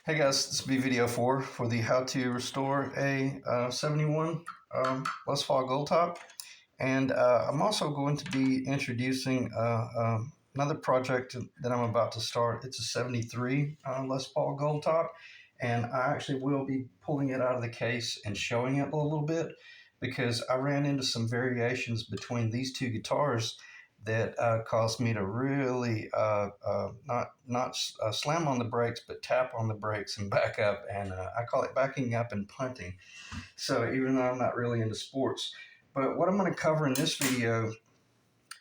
Hey guys, this will be video 4 for the how to restore a 71 Les Paul Goldtop. And I'm also going to be introducing another project that I'm about to start. It's a 73 Les Paul Goldtop. And I actually will be pulling it out of the case and showing it a little bit because I ran into some variations between these two guitars that caused me to really not slam on the brakes, but tap on the brakes and back up. And I call it backing up and punting. So even though I'm not really into sports, but what I'm going to cover in this video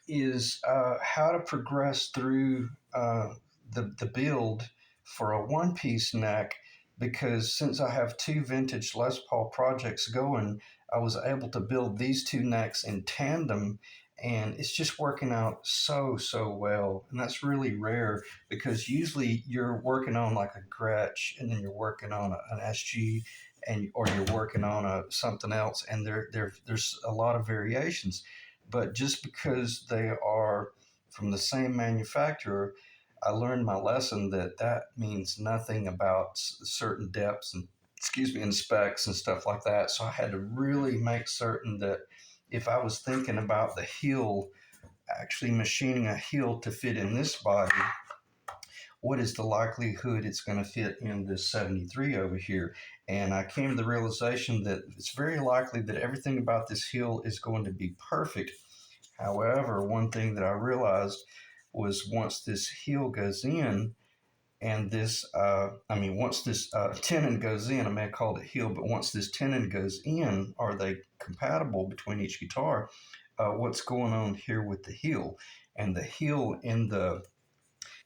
is how to progress through the build for a one-piece neck, because since I have two vintage Les Paul projects going, I was able to build these two necks in tandem, and it's just working out so well. And that's really rare because usually you're working on like a Gretsch and then you're working on an SG, or you're working on something else, and there's a lot of variations. But just because they are from the same manufacturer, I learned my lesson that that means nothing about certain depths and and specs and stuff like that. So I had to really make certain that if I was thinking about the heel, actually machining a heel to fit in this body, what is the likelihood it's going to fit in this 73 over here? And I came to the realization that it's very likely that everything about this heel is going to be perfect. However, one thing that I realized was once this heel goes in, and once this tenon goes in, I may have called it heel, but once this tenon goes in, are they compatible between each guitar? What's going on here with the heel? And the heel in the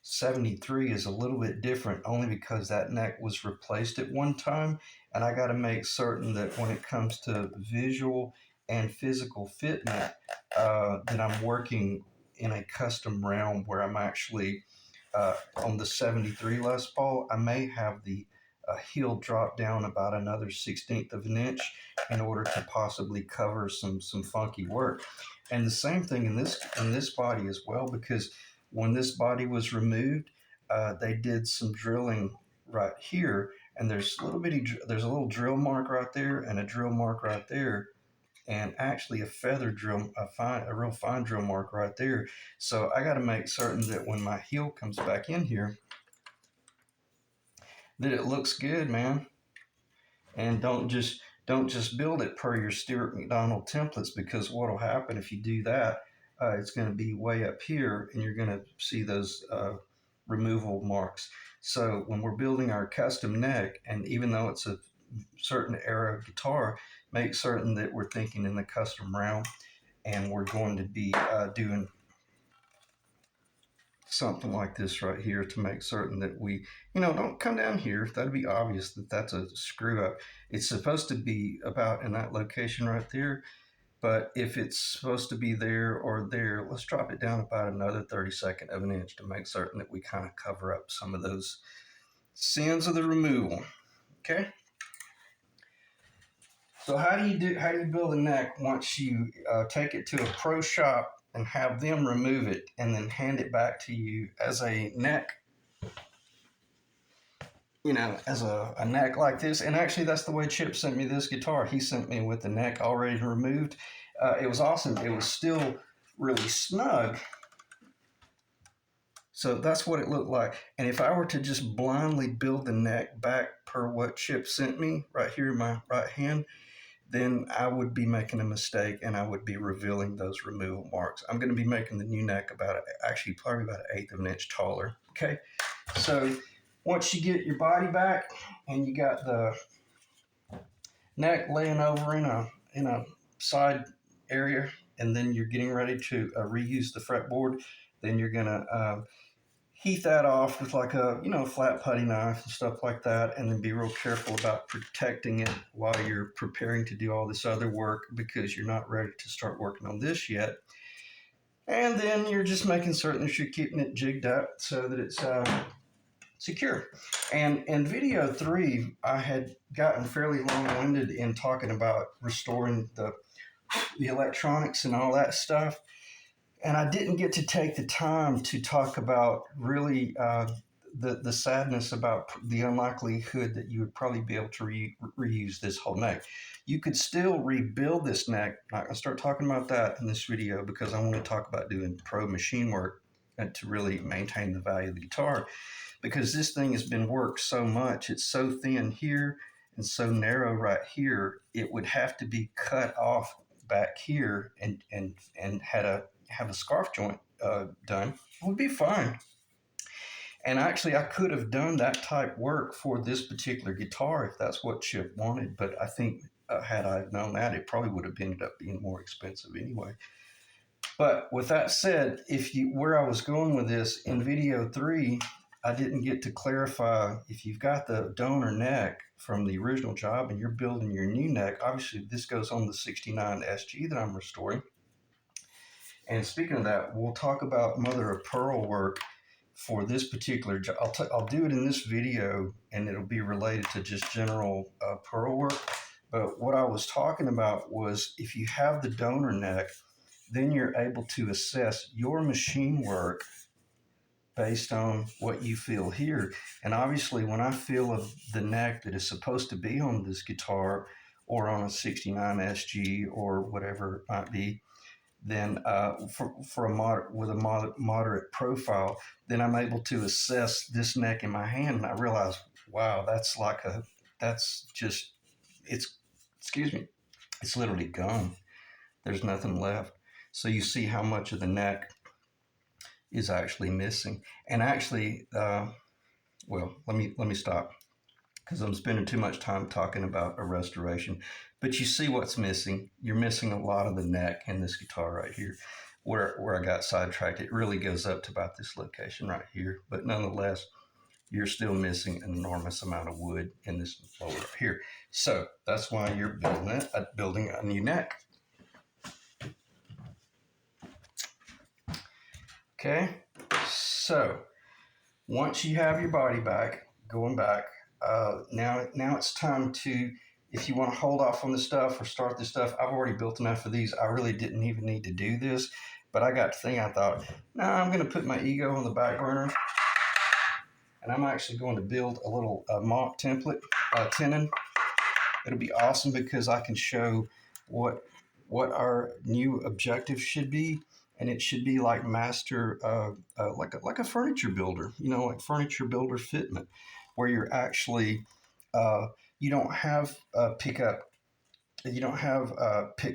73 is a little bit different only because that neck was replaced at one time, and I got to make certain that when it comes to visual and physical fitment, that I'm working in a custom realm where I'm actually on the 73 Les Paul, I may have the heel drop down about another 16th of an inch in order to possibly cover some funky work. And the same thing in this body as well, because when this body was removed, they did some drilling right here, and there's a little drill mark right there and a drill mark right there, and actually a feather drill, a real fine drill mark right there. So I got to make certain that when my heel comes back in here, that it looks good, man. And don't just build it per your Stuart McDonald templates, because what'll happen if you do that, it's going to be way up here, and you're going to see those removal marks. So when we're building our custom neck, and even though it's a certain era of guitar, make certain that we're thinking in the custom realm, and we're going to be doing something like this right here to make certain that we, don't come down here. That'd be obvious that that's a screw up. It's supposed to be about in that location right there, but if it's supposed to be there or there, let's drop it down about another 32nd of an inch to make certain that we kind of cover up some of those sins of the removal. Okay. So how do you build a neck once you take it to a pro shop and have them remove it and then hand it back to you as a neck, as a neck like this? And actually, that's the way Chip sent me this guitar. He sent me with the neck already removed. It was awesome. It was still really snug. So that's what it looked like. And if I were to just blindly build the neck back per what Chip sent me right here in my right hand, then I would be making a mistake and I would be revealing those removal marks. I'm going to be making the new neck probably about an eighth of an inch taller. Okay. So once you get your body back and you got the neck laying over in a side area, and then you're getting ready to reuse the fretboard, then you're going to heat that off with like a flat putty knife and stuff like that, and then be real careful about protecting it while you're preparing to do all this other work, because you're not ready to start working on this yet. And then you're just making certain that you're keeping it jigged up so that it's secure. And in video 3, I had gotten fairly long-winded in talking about restoring the electronics and all that stuff. And I didn't get to take the time to talk about really the sadness about the unlikelihood that you would probably be able to reuse this whole neck. You could still rebuild this neck. I'm not going to start talking about that in this video because I want to talk about doing pro machine work and to really maintain the value of the guitar, because this thing has been worked so much. It's so thin here and so narrow right here. It would have to be cut off back here and have a scarf joint done. It would be fine. And actually, I could have done that type work for this particular guitar if that's what Chip wanted. But I think had I known that, it probably would have ended up being more expensive anyway. But with that said, where I was going with this in video 3, I didn't get to clarify if you've got the donor neck from the original job and you're building your new neck. Obviously, this goes on the 69 SG that I'm restoring. And speaking of that, we'll talk about mother of pearl work for this particular job. I'll do it in this video, and it'll be related to just general pearl work. But what I was talking about was if you have the donor neck, then you're able to assess your machine work based on what you feel here. And obviously, when I feel the neck that is supposed to be on this guitar or on a 69 SG or whatever it might be, then for a moderate profile, then I'm able to assess this neck in my hand, and I realize, wow, it's literally gone. There's nothing left. So you see how much of the neck is actually missing. And actually, well, let me stop because I'm spending too much time talking about a restoration. But you see what's missing. You're missing a lot of the neck in this guitar right here. Where I got sidetracked, it really goes up to about this location right here. But nonetheless, you're still missing an enormous amount of wood in this lower up here. So that's why you're building a new neck. Okay, so once you have your body back, going back, now it's time to, if you want to hold off on the stuff or start the stuff, I've already built enough of these. I really didn't even need to do this, but I got to think, I thought, no, I'm going to put my ego on the back burner, and I'm actually going to build a little mock template, Tenon. It'll be awesome because I can show what our new objective should be. And it should be like master, like a furniture builder, like furniture builder fitment, where you're actually, you don't have pick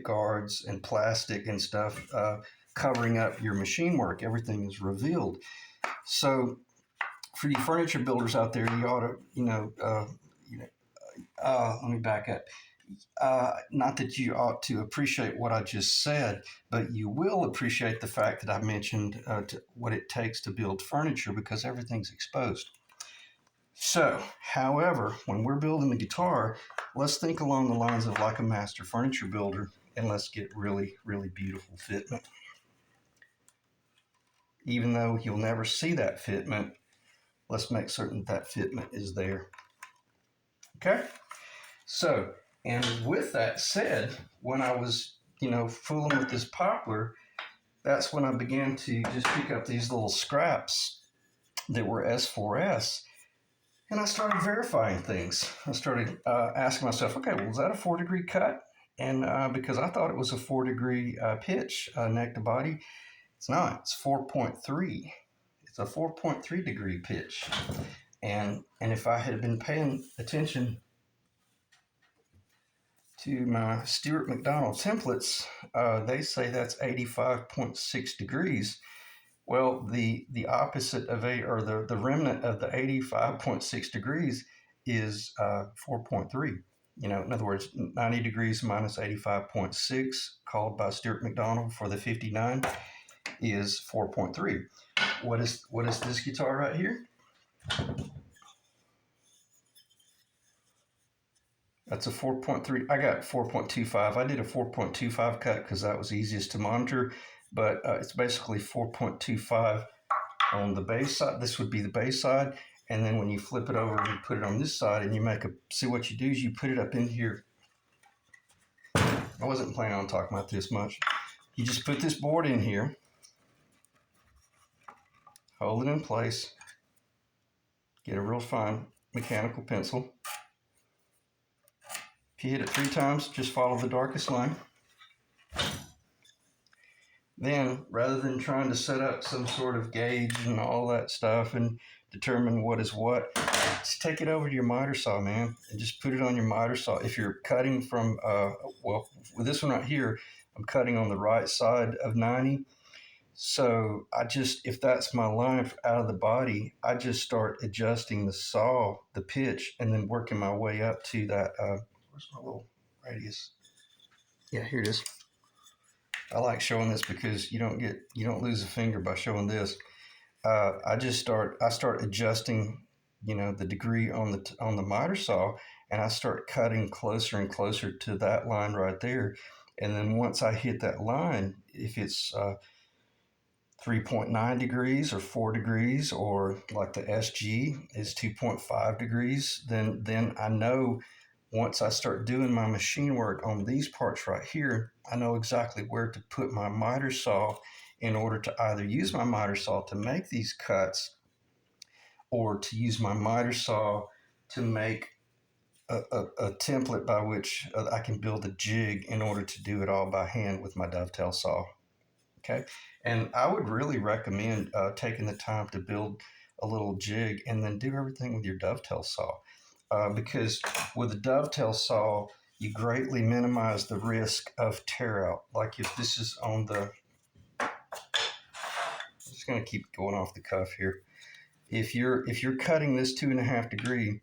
guards and plastic and stuff covering up your machine work. Everything is revealed. So for you furniture builders out there, you ought to, let me back up. Not that you ought to appreciate what I just said, but you will appreciate the fact that I mentioned what it takes to build furniture, because everything's exposed. So, however, when we're building the guitar, let's think along the lines of like a master furniture builder, and let's get really, really beautiful fitment. Even though you'll never see that fitment, let's make certain that fitment is there. Okay? So, and with that said, when I was, fooling with this poplar, that's when I began to just pick up these little scraps that were S4S, and I started verifying things. I started asking myself, okay, well, is that a 4-degree cut? And because I thought it was a 4-degree pitch, neck to body, it's not. It's 4.3. It's a 4.3 degree pitch. And if I had been paying attention to my Stuart McDonald templates, they say that's 85.6 degrees. Well, the opposite of the remnant of the 85.6 degrees is 4.3. In other words, 90 degrees minus 85.6, called by Stuart McDonald for the 59, is 4.3. What is this guitar right here? That's a 4.3. I got 4.25. I did a 4.25 cut because that was easiest to monitor, but it's basically 4.25 on the bass side. This would be the bass side, and then when you flip it over and put it on this side, and you see what you do is you put it up in here. I wasn't planning on talking about this much. You just put this board in here, hold it in place, Get a real fine mechanical pencil. If you hit it 3 times, just follow the darkest line. Then, rather than trying to set up some sort of gauge and all that stuff and determine what is what, just take it over to your miter saw, man, and just put it on your miter saw. If you're cutting from, well, with this one right here, I'm cutting on the right side of 90. So if that's my line out of the body, I just start adjusting the saw, the pitch, and then working my way up to that. Where's my little radius? Yeah, here it is. I like showing this because you don't lose a finger by showing this. I start adjusting, the degree on the miter saw, and I start cutting closer and closer to that line right there. And then once I hit that line, if it's 3.9 degrees or 4 degrees, or like the SG is 2.5 degrees, then I know once I start doing my machine work on these parts right here, I know exactly where to put my miter saw in order to either use my miter saw to make these cuts or to use my miter saw to make a template by which I can build a jig in order to do it all by hand with my dovetail saw. Okay. And I would really recommend taking the time to build a little jig and then do everything with your dovetail saw. Because with a dovetail saw, you greatly minimize the risk of tear out. Like if this is on the, I'm just going to keep going off the cuff here. If you're cutting this 2.5 degree,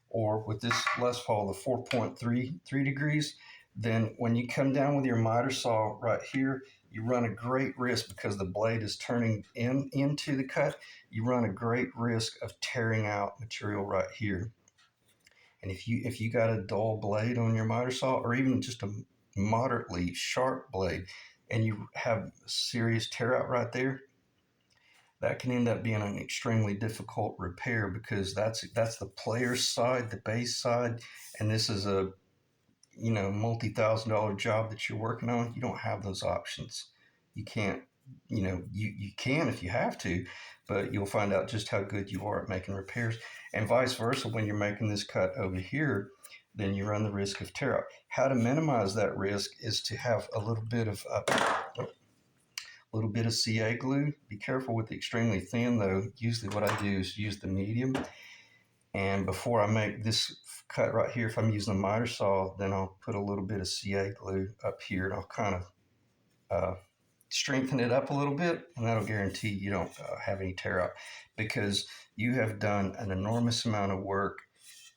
or with this Les Paul, the 4.33 degrees, then when you come down with your miter saw right here, you run a great risk because the blade is turning into the cut. You run a great risk of tearing out material right here. And if you got a dull blade on your miter saw, or even just a moderately sharp blade, and you have serious tear out right there, that can end up being an extremely difficult repair because that's the player's side, the bass side, and this is a multi-$1,000 job that you're working on. You don't have those options. You can't, you can if you have to, but you'll find out just how good you are at making repairs. And vice versa, when you're making this cut over here, then you run the risk of tear out. How to minimize that risk is to have a little bit of CA glue. Be careful with the extremely thin though. Usually what I do is use the medium. And before I make this cut right here, if I'm using a miter saw, then I'll put a little bit of CA glue up here, and I'll kind of strengthen it up a little bit, and that'll guarantee you don't have any tear out, because you have done an enormous amount of work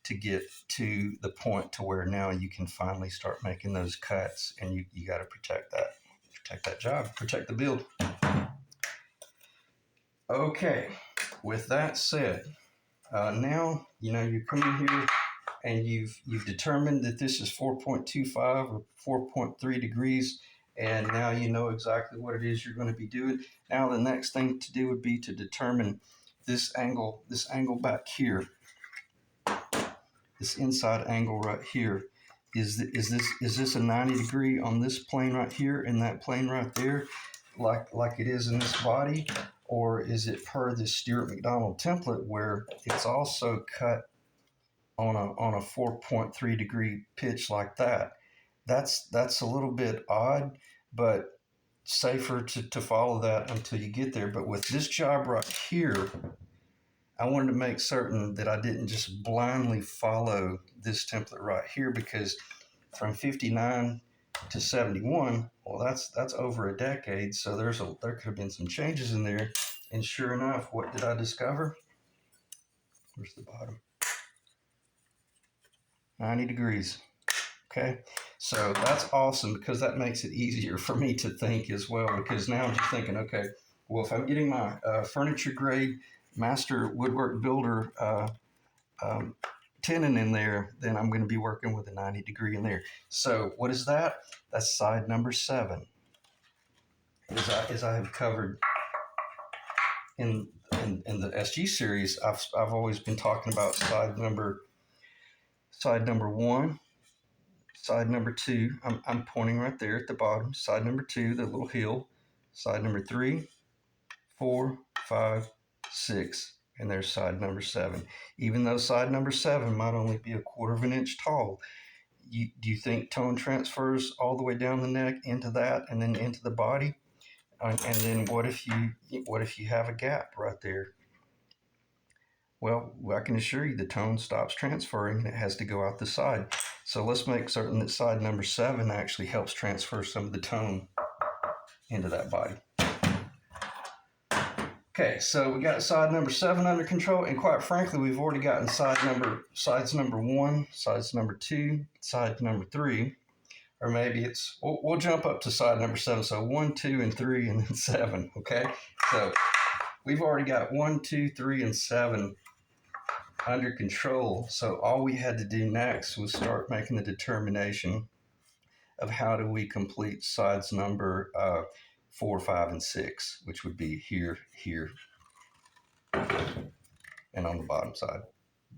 to get to the point to where now you can finally start making those cuts, and you got to protect that job, protect the build. Okay, with that said, now you're coming here and you've determined that this is 4.25 or 4.3 degrees, and now you know exactly what it is you're going to be doing. Now the next thing to do would be to determine this angle back here, this inside angle right here. Is this a 90 degree on this plane right here and that plane right there, like it is in this body, or is it per the Stewart McDonald template where it's also cut on a 4.3 degree pitch like that? That's a little bit odd, but safer to follow that until you get there. But with this job right here, I wanted to make certain that I didn't just blindly follow this template right here, because from 59 to 71, well, that's over a decade. So there could have been some changes in there. And sure enough, what did I discover? Where's the bottom? 90 degrees. Okay, so that's awesome because that makes it easier for me to think as well, because now I'm just thinking, okay, well, if I'm getting my furniture grade master woodwork builder tenon in there, then I'm going to be working with a 90 degree in there. So what is that? That's side number 7. As I have covered in the SG series, I've always been talking about side number 1, side number 2. I'm pointing right there at the bottom. Side number 2, the little hill. Side number 3, 4, 5, 6, and there's side number 7. Even though side number 7 might only be a quarter of an inch tall, do you think tone transfers all the way down the neck into that and then into the body? And then what if you have a gap right there? Well, I can assure you the tone stops transferring and it has to go out the side. So let's make certain that side number 7 actually helps transfer some of the tone into that body. Okay, so we got side number 7 under control, and quite frankly, we've already gotten sides number 1, sides number 2, side number 3, or maybe we'll jump up to side number 7. So 1, 2, and 3, and then 7. Okay, so we've already got 1, 2, 3, and 7 under control. So all we had to do next was start making the determination of how do we complete sides number 4, 5, and 6, which would be here, here, and on the bottom side.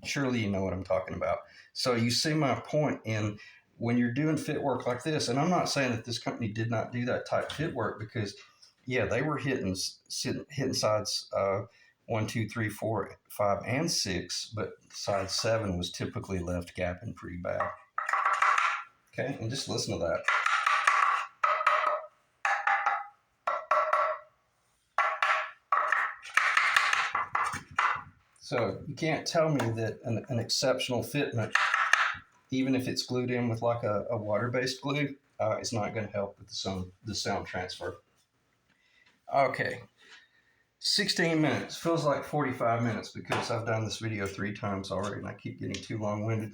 Surely you know what I'm talking about. So you see my point in when you're doing fit work like this, and I'm not saying that this company did not do that type fit work, because yeah, they were hitting sides 1, 2, 3, 4, 5, and 6, but side 7 was typically left gapping pretty bad. Okay, and just listen to that. So you can't tell me that an exceptional fitment, even if it's glued in with like a water-based glue, is not going to help with the sound transfer. Okay, 16 minutes. Feels like 45 minutes because I've done this video 3 times already and I keep getting too long-winded.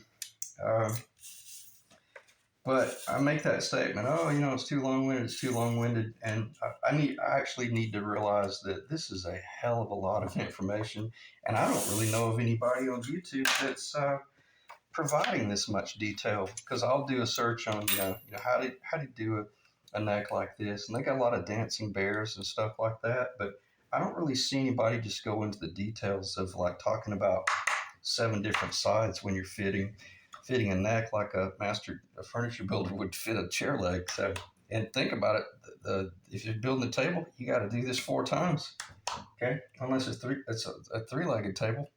But I make that statement, oh, it's too long-winded, and I actually need to realize that this is a hell of a lot of information, and I don't really know of anybody on YouTube that's providing this much detail, because I'll do a search on, how to do a neck like this, and they got a lot of dancing bears and stuff like that, but I don't really see anybody just go into the details of like talking about 7 different sides when you're fitting a neck like a furniture builder would fit a chair leg. So, and think about it, if you're building a table, you got to do this 4 times, okay? Unless it's a 3-legged table.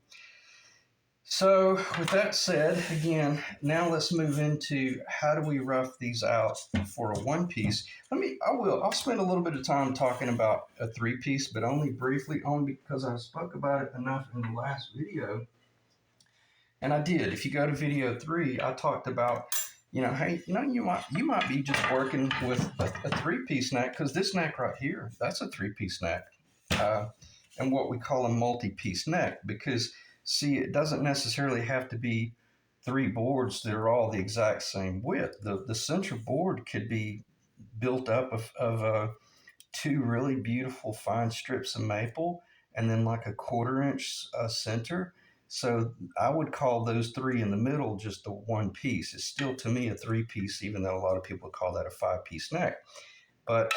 So with that said, again, now let's move into how do we rough these out for a 1-piece. I'll spend a little bit of time talking about a 3-piece, but only briefly, only because I spoke about it enough in the last video. And I did. If you go to video 3, I talked about, hey, you might be just working with a 3-piece neck, because this neck right here, that's a 3-piece neck, and what we call a multi-piece neck, because see, it doesn't necessarily have to be 3 boards that are all the exact same width. The central board could be built up of 2 really beautiful fine strips of maple, and then like a 1/4 inch center. So I would call those 3 in the middle just a 1 piece. It's still, to me, a 3-piece, even though a lot of people call that a 5-piece neck. But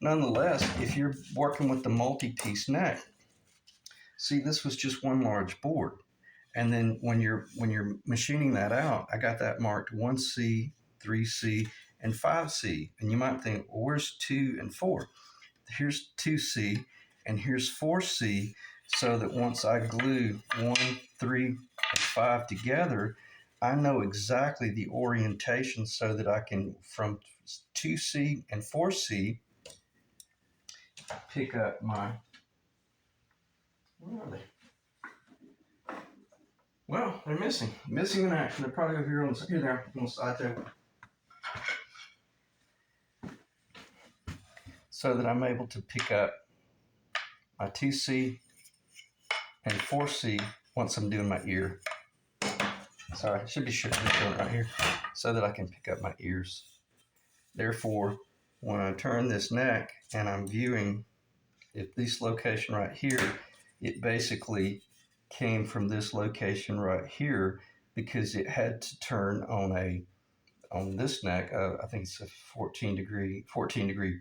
nonetheless, if you're working with the multi-piece neck, see, this was just 1 large board. And then when you're machining that out, I got that marked 1C, 3C, and 5C. And you might think, well, where's 2 and 4? Here's 2C, and here's 4C, so that once I glue 1, 3, and 5 together, I know exactly the orientation so that I can, from 2C and 4C, pick up my, where are they? Well, they're missing in action. They're probably over here on the side table. So that I'm able to pick up my 2C and 4C once I'm doing my ear. Sorry, I should be showing it right here, so that I can pick up my ears. Therefore, when I turn this neck and I'm viewing, if this location right here, it basically came from this location right here, because it had to turn on this neck. I think it's a 14 degree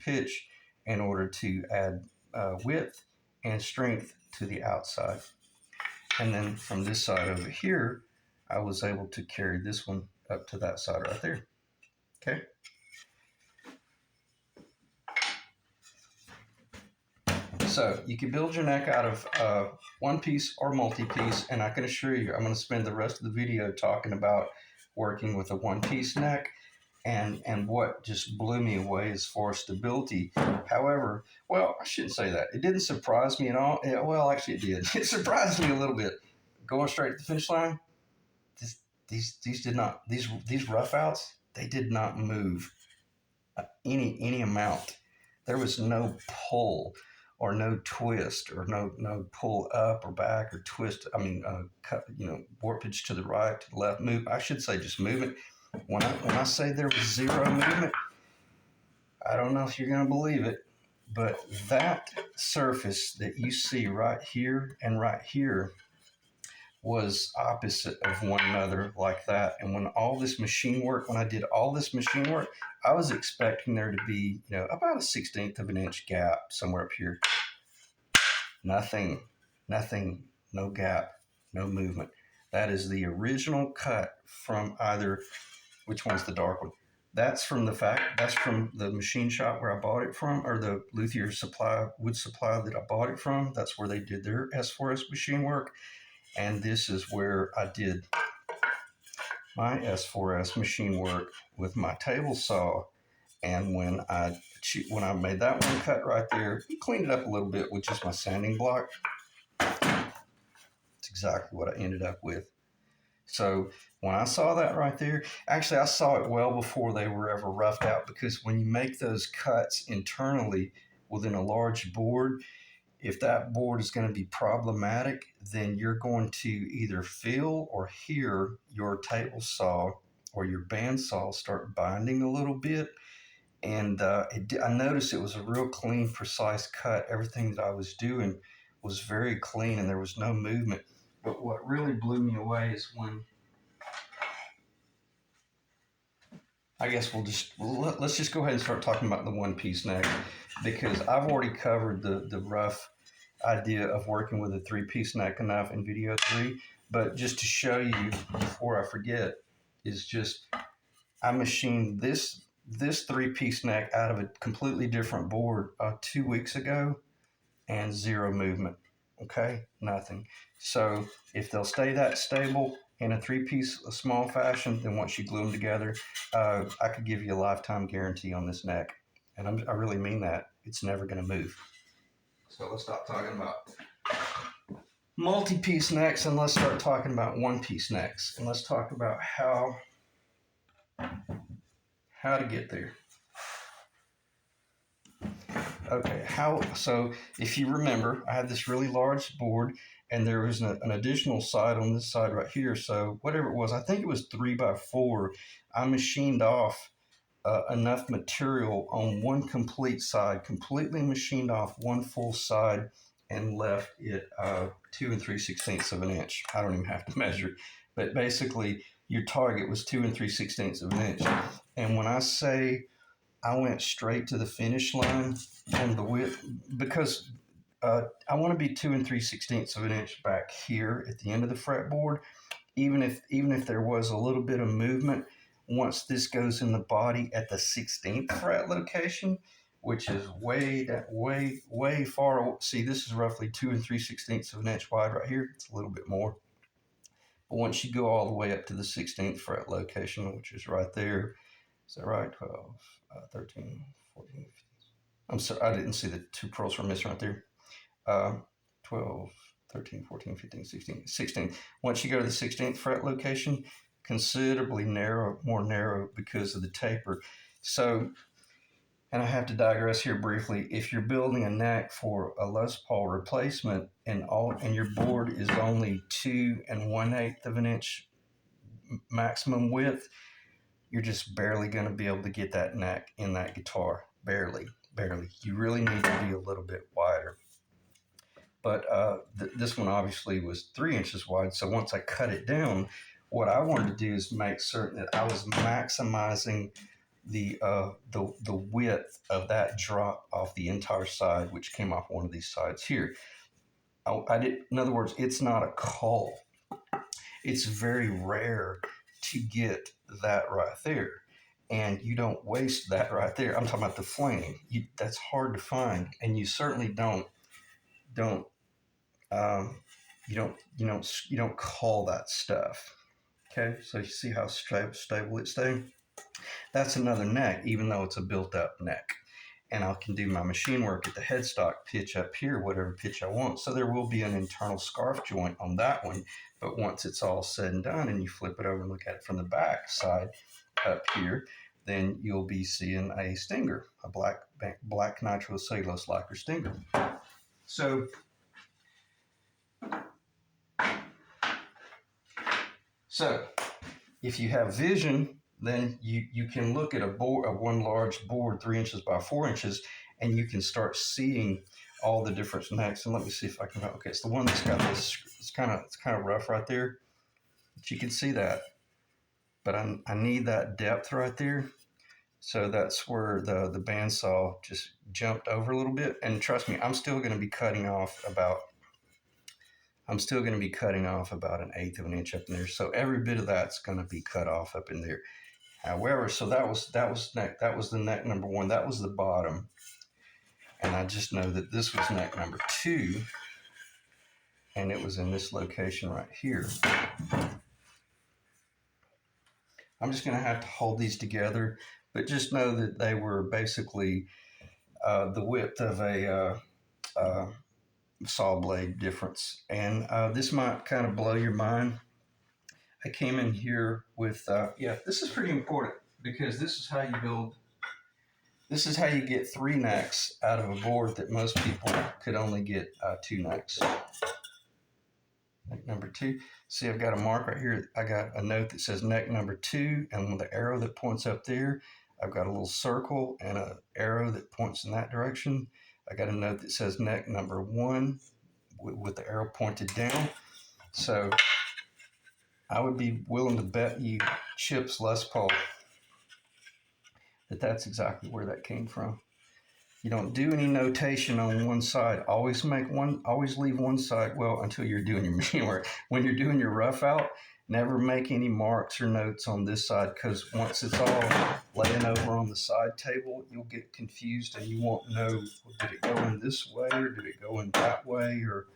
pitch in order to add width and strength to the outside. And then from this side over here, I was able to carry this one up to that side right there. Okay. So you can build your neck out of one piece or multi-piece, and I can assure you, I'm going to spend the rest of the video talking about working with a one-piece neck and what just blew me away as far as stability. However, well, I shouldn't say that. It didn't surprise me at all. Well, actually, it did. It surprised me a little bit. Going straight to the finish line, these did not these rough outs, they did not move any amount. There was no pull or no twist or no pull up or back or twist. I mean, cut, warpage to the right, to the left, move. I should say just movement. When I say there was zero movement, I don't know if you're going to believe it, but that surface that you see right here and right here was opposite of one another like that. And when I did all this machine work, I was expecting there to be, about a 16th of an inch gap somewhere up here. Nothing, no gap, no movement. That is the original cut from which one's the dark one? That's from the machine shop where I bought it from, or the luthier wood supply that I bought it from. That's where they did their S4S machine work. And this is where I did my S4S machine work with my table saw. And when I made that one cut right there, cleaned it up a little bit with just my sanding block. It's exactly what I ended up with. So when I saw that right there, actually I saw it well before they were ever roughed out, because when you make those cuts internally within a large board, if that board is going to be problematic, then you're going to either feel or hear your table saw or your bandsaw start binding a little bit. And I noticed it was a real clean, precise cut. Everything that I was doing was very clean and there was no movement. But what really blew me away is when, I guess let's just go ahead and start talking about the one piece neck, because I've already covered the rough idea of working with a three-piece neck enough in video 3. But just to show you before I forget, is just I machined this three-piece neck out of a completely different board 2 weeks ago, and zero movement. Okay, nothing. So if they'll stay that stable in a three-piece small fashion, then once you glue them together, I could give you a lifetime guarantee on this neck, and I really mean that. It's never going to move. So let's stop talking about multi-piece necks and let's start talking about one-piece necks, and let's talk about how to get there. Okay, so if you remember, I had this really large board and there was an additional side on this side right here. So whatever it was, I think it was 3x4. I machined off enough material on one complete side, completely machined off one full side, and left it 2 3/16 of an inch. I don't even have to measure it, but basically your target was 2 3/16 of an inch. And when I say I went straight to the finish line on the width, because I want to be 2 3/16 of an inch back here at the end of the fretboard. Even if there was a little bit of movement, once this goes in the body at the 16th fret location, which is way far. See, this is roughly 2 3/16 of an inch wide right here. It's a little bit more. But once you go all the way up to the 16th fret location, which is right there, is that right? 12, 13, 14, 15. I'm sorry, I didn't see the two pearls were missing right there. 12, 13, 14, 15, 16, 16. Once you go to the 16th fret location, considerably more narrow because of the taper. So, and I have to digress here briefly. If you're building a neck for a Les Paul replacement and your board is only 2 1/8 of an inch maximum width, you're just barely going to be able to get that neck in that guitar. Barely. You really need to be a little bit wider. But this one obviously was 3 inches wide. So once I cut it down, what I wanted to do is make certain that I was maximizing the width of that drop off the entire side, which came off one of these sides here. In other words, it's not a cull. It's very rare to get that right there. And you don't waste that right there. I'm talking about the flame. That's hard to find. And you certainly don't don't um, you don't call that stuff. Okay, so you see how stable it's staying. That's another neck, even though it's a built-up neck. And I can do my machine work at the headstock pitch up here, whatever pitch I want. So there will be an internal scarf joint on that one. But once it's all said and done and you flip it over and look at it from the back side up here, then you'll be seeing a stinger, a black nitrocellulose lacquer stinger. So if you have vision, then you can look at a board, one large board, 3 inches by 4 inches, and you can start seeing all the different necks. And let me see if I can. Okay, it's the one that's got this. It's kind of rough right there, but you can see that. But I need that depth right there. So that's where the bandsaw just jumped over a little bit. And trust me, I'm still going to be cutting off about an 1/8 of an inch up in there. So every bit of that's going to be cut off up in there. However, so that was the neck number 1. That was the bottom. And I just know that this was neck number 2. And it was in this location right here. I'm just going to have to hold these together, but just know that they were basically the width of a saw blade difference. And this might kind of blow your mind. I came in here with, this is pretty important because this is how you build, this is how you get 3 necks out of a board that most people could only get 2 necks. Neck number 2. See, I've got a mark right here. I got a note that says neck number 2, and with the arrow that points up there, I've got a little circle and an arrow that points in that direction. I got a note that says neck number 1 with the arrow pointed down. So I would be willing to bet you chips Les Paul that that's exactly where that came from. You don't do any notation on one side. Always leave one side, well, until you're doing your machine work. When you're doing your rough out, never make any marks or notes on this side, because once it's all laying over on the side table, you'll get confused and you won't know, did it go in this way or did it go in that way, or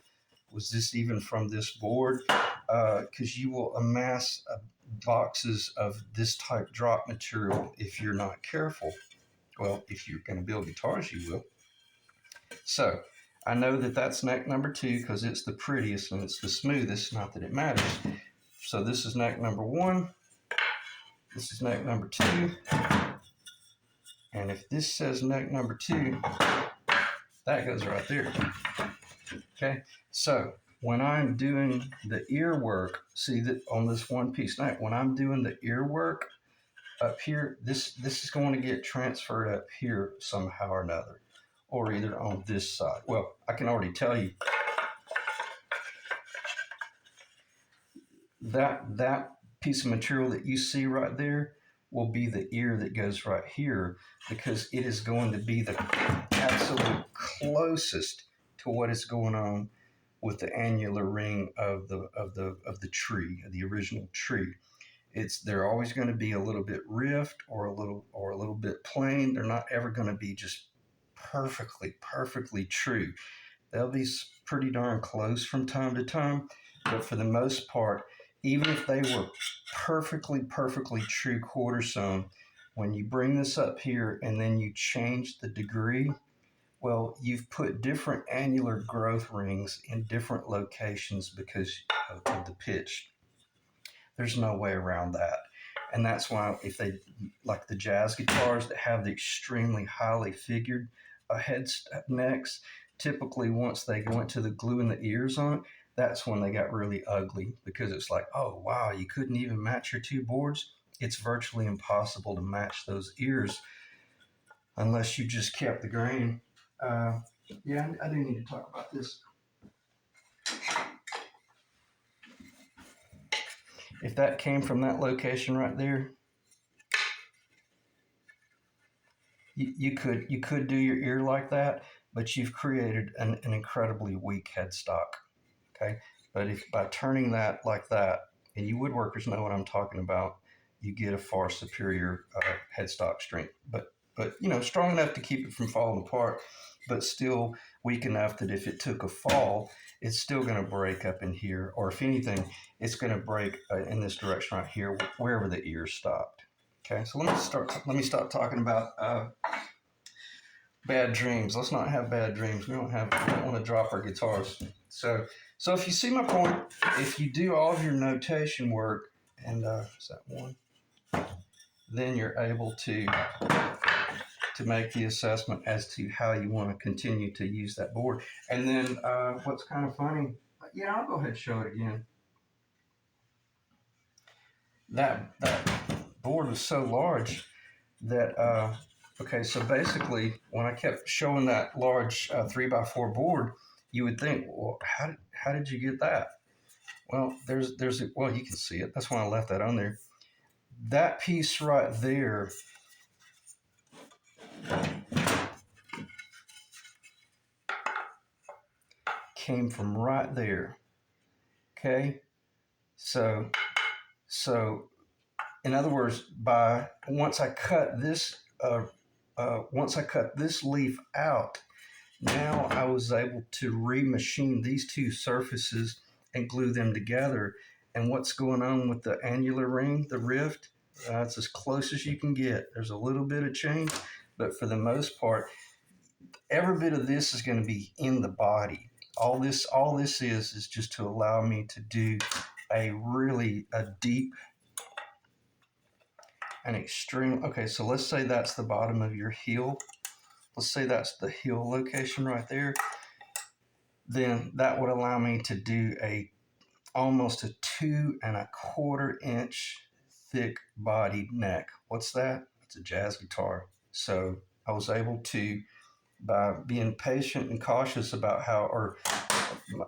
was this even from this board? Because you will amass boxes of this type drop material if you're not careful. Well, if you're going to build guitars, you will. So I know that that's neck number 2 because it's the prettiest and it's the smoothest, not that it matters. So this is neck number 1. This is neck number 2. And if this says neck number 2, that goes right there. Okay, so when I'm doing the ear work, see that on this one piece neck, when I'm doing the ear work, up here, this is going to get transferred up here somehow or another, or either on this side. Well, I can already tell you that piece of material that you see right there will be the ear that goes right here, because it is going to be the absolute closest to what is going on with the annular ring of the tree, of the original tree. They're always going to be a little bit rift or a little bit plain. They're not ever going to be just perfectly true. They'll be pretty darn close from time to time, but for the most part, even if they were perfectly true quarter sewn, when you bring this up here and then you change the degree, well, you've put different annular growth rings in different locations because of the pitch. There's no way around that. And that's why if they, like the jazz guitars that have the extremely highly figured head necks, typically once they went to the glue in the ears on it, that's when they got really ugly, because it's like, oh, wow, you couldn't even match your 2 boards. It's virtually impossible to match those ears unless you just kept the grain. I do need to talk about this. If that came from that location right there, you could do your ear like that, but you've created an incredibly weak headstock. Okay, but if by turning that like that, and you woodworkers know what I'm talking about, you get a far superior headstock strength. But but you know, strong enough to keep it from falling apart, but still weak enough that if it took a fall, it's still going to break up in here, or if anything, it's going to break in this direction right here, wherever the ear stopped. Okay, so let me stop talking about bad dreams. Let's not have bad dreams. We don't want to drop our guitars. So if you see my point, if you do all of your notation work, and is that one? Then you're able to make the assessment as to how you want to continue to use that board. And then what's kind of funny, yeah, I'll go ahead and show it again. That board was so large that okay, so basically when I kept showing that large 3x4 board, you would think, well, how did you get that? Well, well, you can see it. That's why I left that on there. That piece right there came from right there. Okay, so in other words, once I cut this leaf out, now I was able to remachine these two surfaces and glue them together. And what's going on with the annular ring, the rift? It's as close as you can get. There's a little bit of change, but for the most part, every bit of this is going to be in the body. All this is just to allow me to do a deep and extreme. Okay, so let's say that's the bottom of your heel. Let's say that's the heel location right there. Then that would allow me to do almost a 2¼ inch thick bodied neck. What's that? It's a jazz guitar. So I was able to, by being patient and cautious about or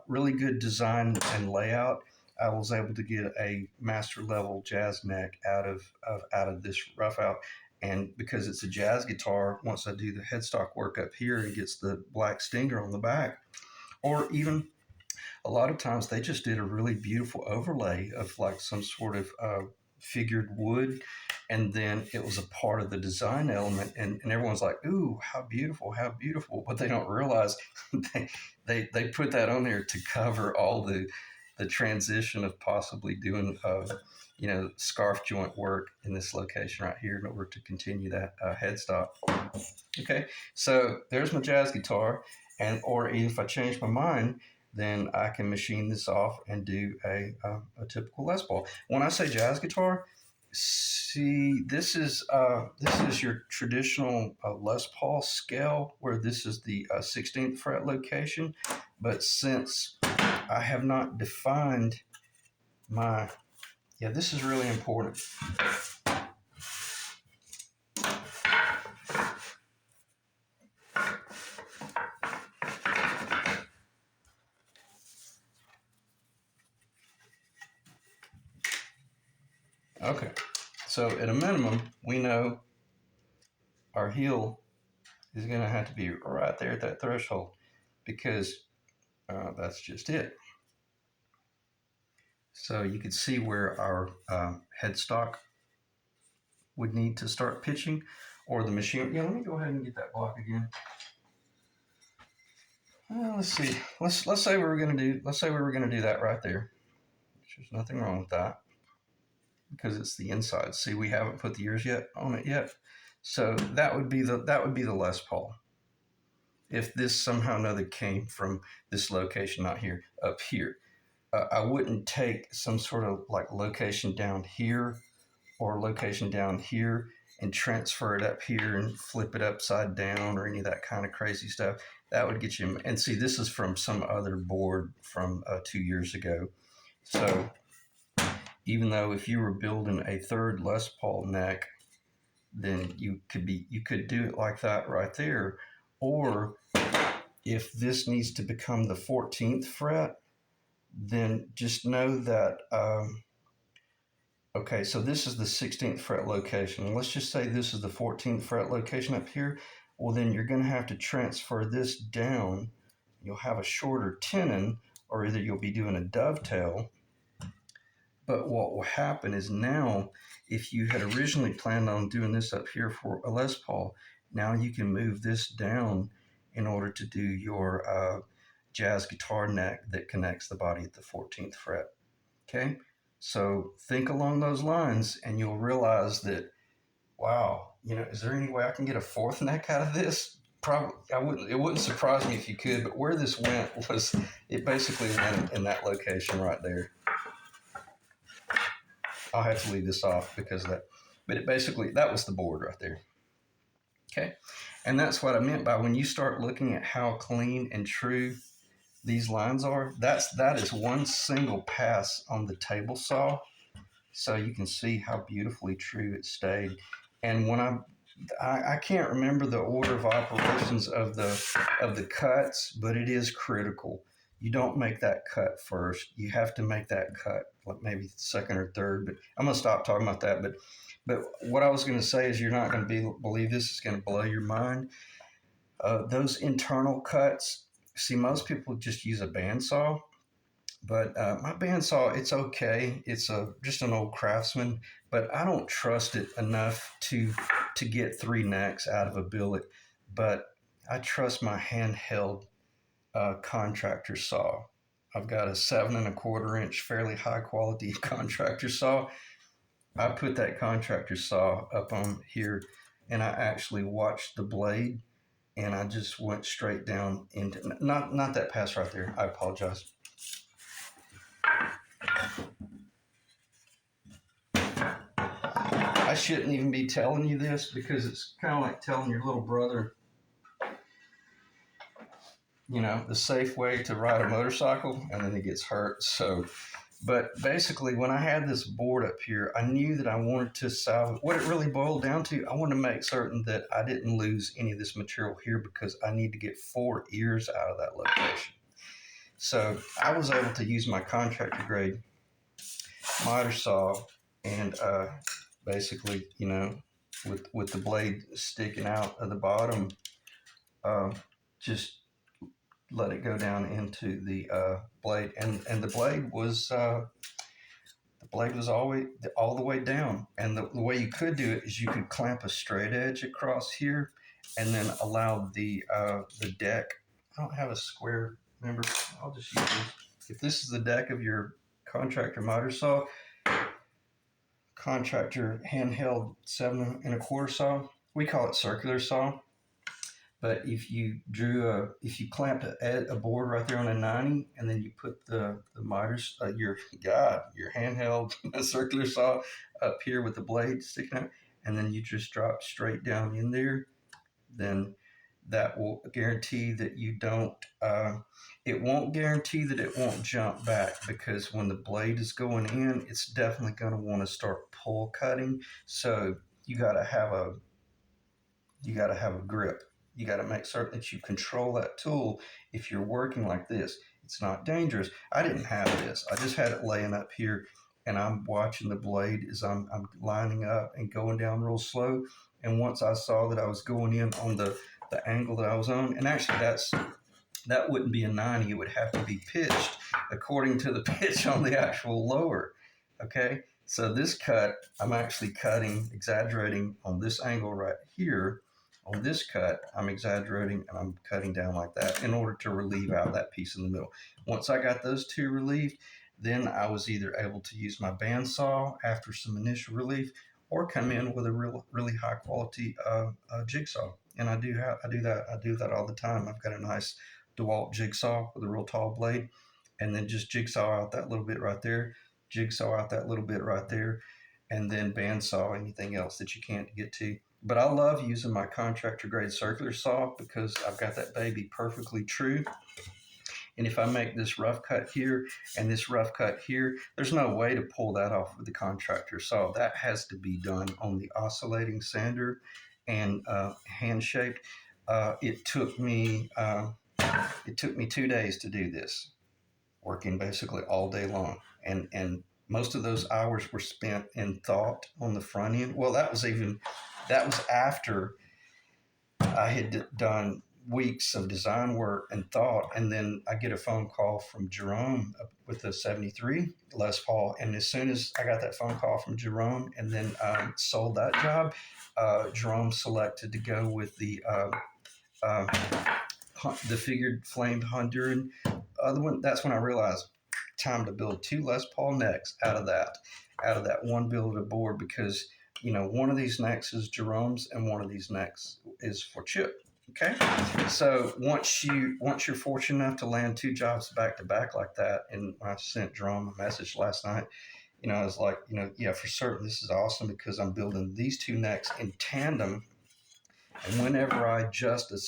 really good design and layout, I was able to get a master level jazz neck out of this rough out. And because it's a jazz guitar, once I do the headstock work up here and gets the black stinger on the back, or even a lot of times they just did a really beautiful overlay of like some sort of figured wood, and then it was a part of the design element, and everyone's like, ooh, how beautiful, but they don't realize they put that on there to cover all the transition of possibly doing scarf joint work in this location right here in order to continue that headstock. Okay, so there's my jazz guitar, or if I change my mind, then I can machine this off and do a typical Les Paul. When I say jazz guitar, see, this is your traditional Les Paul scale, where this is the 16th fret location. But since I have not defined this is really important. Okay, so at a minimum, we know our heel is going to have to be right there at that threshold, because that's just it. So you can see where our headstock would need to start pitching, or the machine. Yeah, let me go ahead and get that block again. Let's see. Let's say we were going to do that right there. There's nothing wrong with that, because it's the inside. See, we haven't put the ears on it yet. So that would be the Les Paul. If this somehow or another came from this location, not here, up here, I wouldn't take some sort of like location down here or location down here and transfer it up here and flip it upside down or any of that kind of crazy stuff. That would get you. And see, this is from some other board from 2 years ago. So even though if you were building a third Les Paul neck, then you could do it like that right there. Or if this needs to become the 14th fret, then just know that, okay, so this is the 16th fret location. Let's just say this is the 14th fret location up here. Well, then you're going to have to transfer this down. You'll have a shorter tenon, or either you'll be doing a dovetail. But what will happen is now, if you had originally planned on doing this up here for a Les Paul, Now you can move this down in order to do your jazz guitar neck that connects the body at the 14th fret. Okay, so think along those lines, and you'll realize that, wow, is there any way I can get a fourth neck out of this? Probably, I wouldn't. It wouldn't surprise me if you could. But where this went was, it basically went in that location right there. I'll have to leave this off because of that. But it basically, that was the board right there. Okay, and that's what I meant by when you start looking at how clean and true these lines are. That is one single pass on the table saw, so you can see how beautifully true it stayed. And when I can't remember the order of operations of the cuts, but it is critical. You don't make that cut first. You have to make that cut like maybe second or third. But I'm gonna stop talking about that. But what I was going to say is, you're not going to believe this. Is going to blow your mind. Those internal cuts. See, most people just use a bandsaw, but my bandsaw, it's okay. It's just an old Craftsman, but I don't trust it enough to get three necks out of a billet. But I trust my handheld contractor saw. I've got a 7 1/4 inch, fairly high quality contractor saw. I put that contractor saw up on here, and I actually watched the blade, and I just went straight down into, not that pass right there. I apologize. I shouldn't even be telling you this because it's kind of like telling your little brother, the safe way to ride a motorcycle, and then he gets hurt. So, but basically, when I had this board up here, I knew that I wanted to salvage. What it really boiled down to, I wanted to make certain that I didn't lose any of this material here because I need to get 4 ears out of that location. So I was able to use my contractor grade miter saw, and basically, with the blade sticking out of the bottom, just let it go down into the blade, and the blade was always all the way down. And the way you could do it is you could clamp a straight edge across here, and then allow the deck. I don't have a square. Remember, I'll just use this. If this is the deck of your contractor miter saw, contractor handheld 7 1/4 saw, we call it circular saw. But if you clamped a board right there on a 90, and then you put the miters, your handheld circular saw up here with the blade sticking out, and then you just drop straight down in there, then that will guarantee that you don't. It won't guarantee that it won't jump back, because when the blade is going in, it's definitely going to want to start pull cutting. So you got to have a grip. You got to make certain that you control that tool. If you're working like this, it's not dangerous. I didn't have this. I just had it laying up here, and I'm watching the blade as I'm lining up and going down real slow. And once I saw that I was going in on the angle that I was on, and actually that wouldn't be a 90. It would have to be pitched according to the pitch on the actual lower. Okay, so this cut, I'm actually exaggerating on this angle right here. On this cut, I'm exaggerating, and I'm cutting down like that in order to relieve out that piece in the middle. Once I got those two relieved, then I was either able to use my bandsaw after some initial relief, or come in with a really high quality jigsaw. And I do that all the time. I've got a nice DeWalt jigsaw with a real tall blade, and then just jigsaw out that little bit right there, jigsaw out that little bit right there, and then bandsaw anything else that you can't get to. But I love using my contractor grade circular saw because I've got that baby perfectly true. And if I make this rough cut here and this rough cut here, there's no way to pull that off with the contractor saw. That has to be done on the oscillating sander and hand shaped. It took me 2 days to do this, working basically all day long, and most of those hours were spent in thought on the front end. Well, that was after I had done weeks of design work and thought, and then I get a phone call from Jerome with the 73 Les Paul, and as soon as I got that phone call from Jerome and then sold that job, Jerome selected to go with uh, the figured flamed Honduran other one. That's when I realized time to build two Les Paul necks out of that one build of board, because one of these necks is Jerome's and one of these necks is for Chip. Okay, so once you're fortunate enough to land two jobs back to back like that, and I sent Jerome a message last night. I was like, yeah, for certain this is awesome because I'm building these two necks in tandem, and whenever I adjust a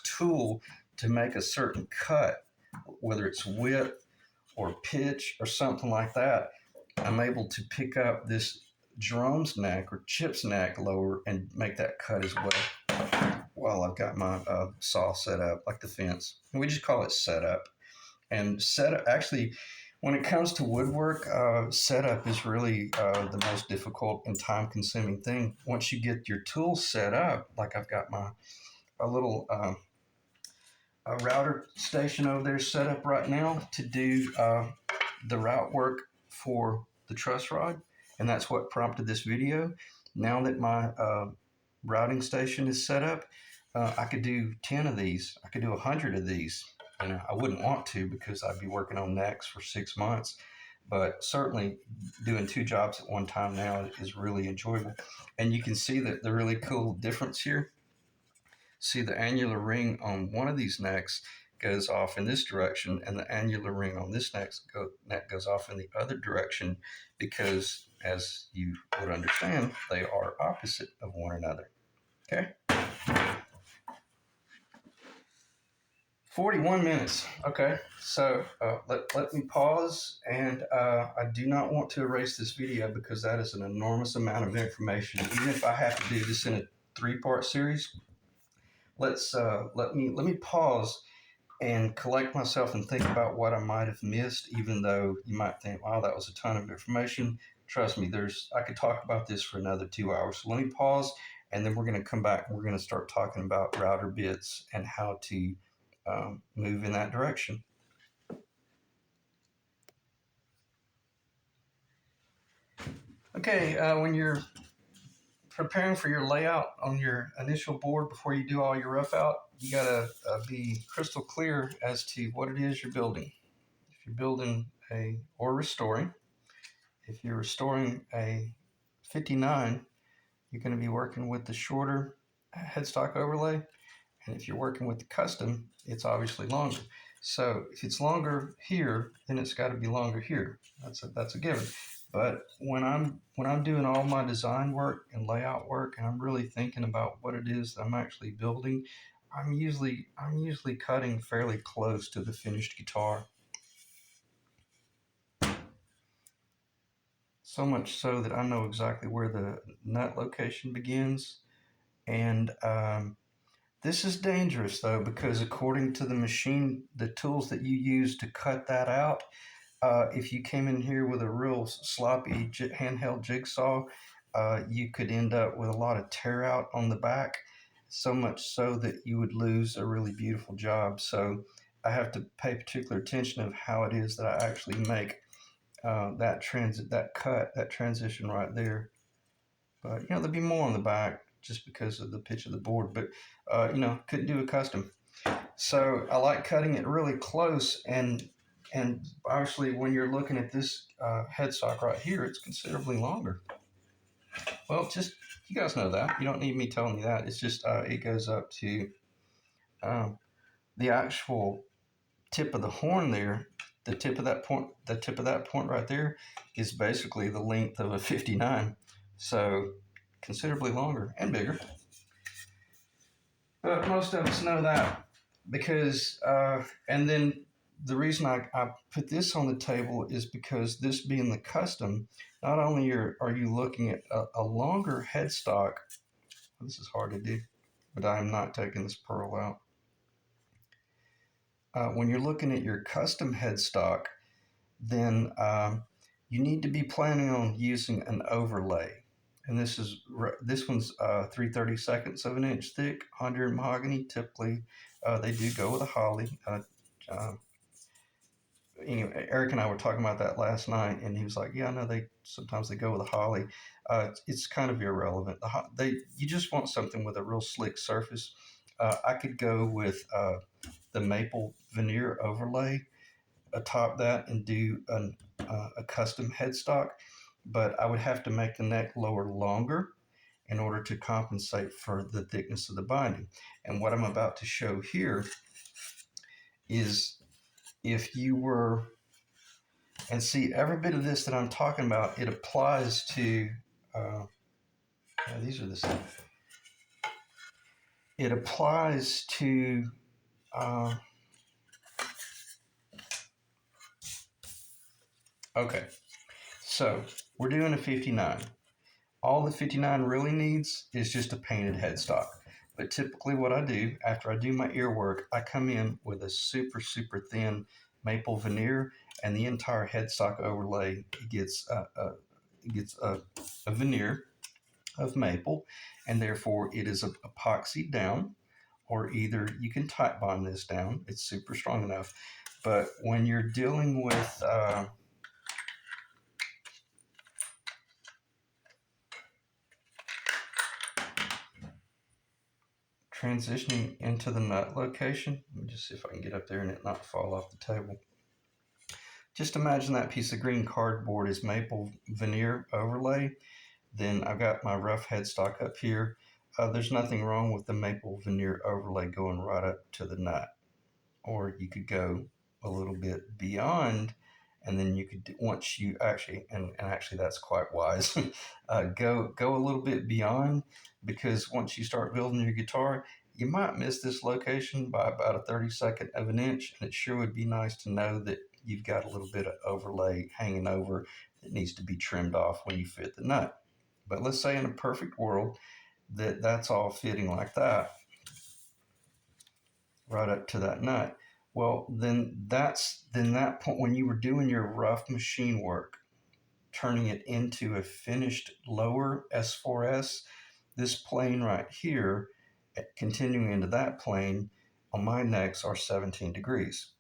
tool to make a certain cut, whether it's width or pitch or something like that, I'm able to pick up this Jerome's neck or Chip's neck lower and make that cut as well. While I've got my saw set up, like the fence. And we just call it setup. And setup, actually, when it comes to woodwork, setup is really the most difficult and time-consuming thing. Once you get your tools set up, like I've got a little a router station over there set up right now to do the route work for the truss rod, and that's what prompted this video. Now that my routing station is set up, I could do 10 of these. I could do 100 of these. I wouldn't want to because I'd be working on necks for 6 months, but certainly doing two jobs at one time now is really enjoyable. And you can see that the really cool difference here. See, the annular ring on one of these necks goes off in this direction, and the annular ring on this neck goes off in the other direction because, as you would understand, they are opposite of one another. Okay? 41 minutes. Okay, so let me pause, and I do not want to erase this video because that is an enormous amount of information. Even if I have to do this in a 3-part series, let me pause and collect myself and think about what I might have missed, even though you might think, wow, that was a ton of information. Trust me, I could talk about this for another 2 hours. So let me pause, and then we're going to come back and we're going to start talking about router bits and how to move in that direction. Okay, when you're preparing for your layout on your initial board before you do all your rough out, you got to be crystal clear as to what it is you're building. If you're building or restoring, if you're restoring a 59, you're going to be working with the shorter headstock overlay. And if you're working with the custom, it's obviously longer. So if it's longer here, then it's got to be longer here. That's a given. But when I'm doing all my design work and layout work, and I'm really thinking about what it is that I'm actually building, I'm usually cutting fairly close to the finished guitar. So much so that I know exactly where the nut location begins. And this is dangerous, though, because according to the machine, the tools that you use to cut that out, if you came in here with a real sloppy handheld jigsaw, you could end up with a lot of tear out on the back, so much so that you would lose a really beautiful job. So I have to pay particular attention of how it is that I actually make that transition right there. But there'll be more on the back just because of the pitch of the board. But couldn't do a custom, so I like cutting it really close. And obviously, when you're looking at this headstock right here, it's considerably longer. Well, just you guys know that. You don't need me telling you that. It's just it goes up to the actual tip of the horn there. The tip of that point right there is basically the length of a 59. So considerably longer and bigger. But most of us know that because, and then the reason I put this on the table is because this being the custom, not only are you looking at a longer headstock, this is hard to do, but I am not taking this pearl out. When you're looking at your custom headstock, then you need to be planning on using an overlay. and this one's 3/32 of an inch thick, 100 mahogany. Typically, they do go with a holly. Uh, anyway, Eric and I were talking about that last night, and he was like, "Yeah, no, they sometimes they go with a holly. It's kind of irrelevant. You just want something with a real slick surface. I could go with the maple veneer overlay atop that and do a custom headstock, but I would have to make the neck lower longer in order to compensate for the thickness of the binding. And what I'm about to show here is if you were, and see every bit of this that I'm talking about, it applies to, these are the same. It applies to, okay, so we're doing a 59. All the 59 really needs is just a painted headstock. But typically what I do after I do my ear work, I come in with a super, super thin maple veneer, and the entire headstock overlay gets a veneer of maple, and therefore it is epoxied down, or either you can tight bond this down. It's super strong enough. But when you're dealing with transitioning into the nut location, let me just see if I can get up there and it not fall off the table. Just imagine that piece of green cardboard is maple veneer overlay. Then I've got my rough headstock up here. There's nothing wrong with the maple veneer overlay going right up to the nut. Or you could go a little bit beyond, and then you could, once you actually, and actually that's quite wise, go a little bit beyond, because once you start building your guitar, you might miss this location by about a 32nd of an inch, and it sure would be nice to know that you've got a little bit of overlay hanging over that needs to be trimmed off when you fit the nut. But let's say in a perfect world that that's all fitting like that, right up to that nut. Well, then that point when you were doing your rough machine work, turning it into a finished lower S4S, this plane right here, continuing into that plane on my necks are 17 degrees.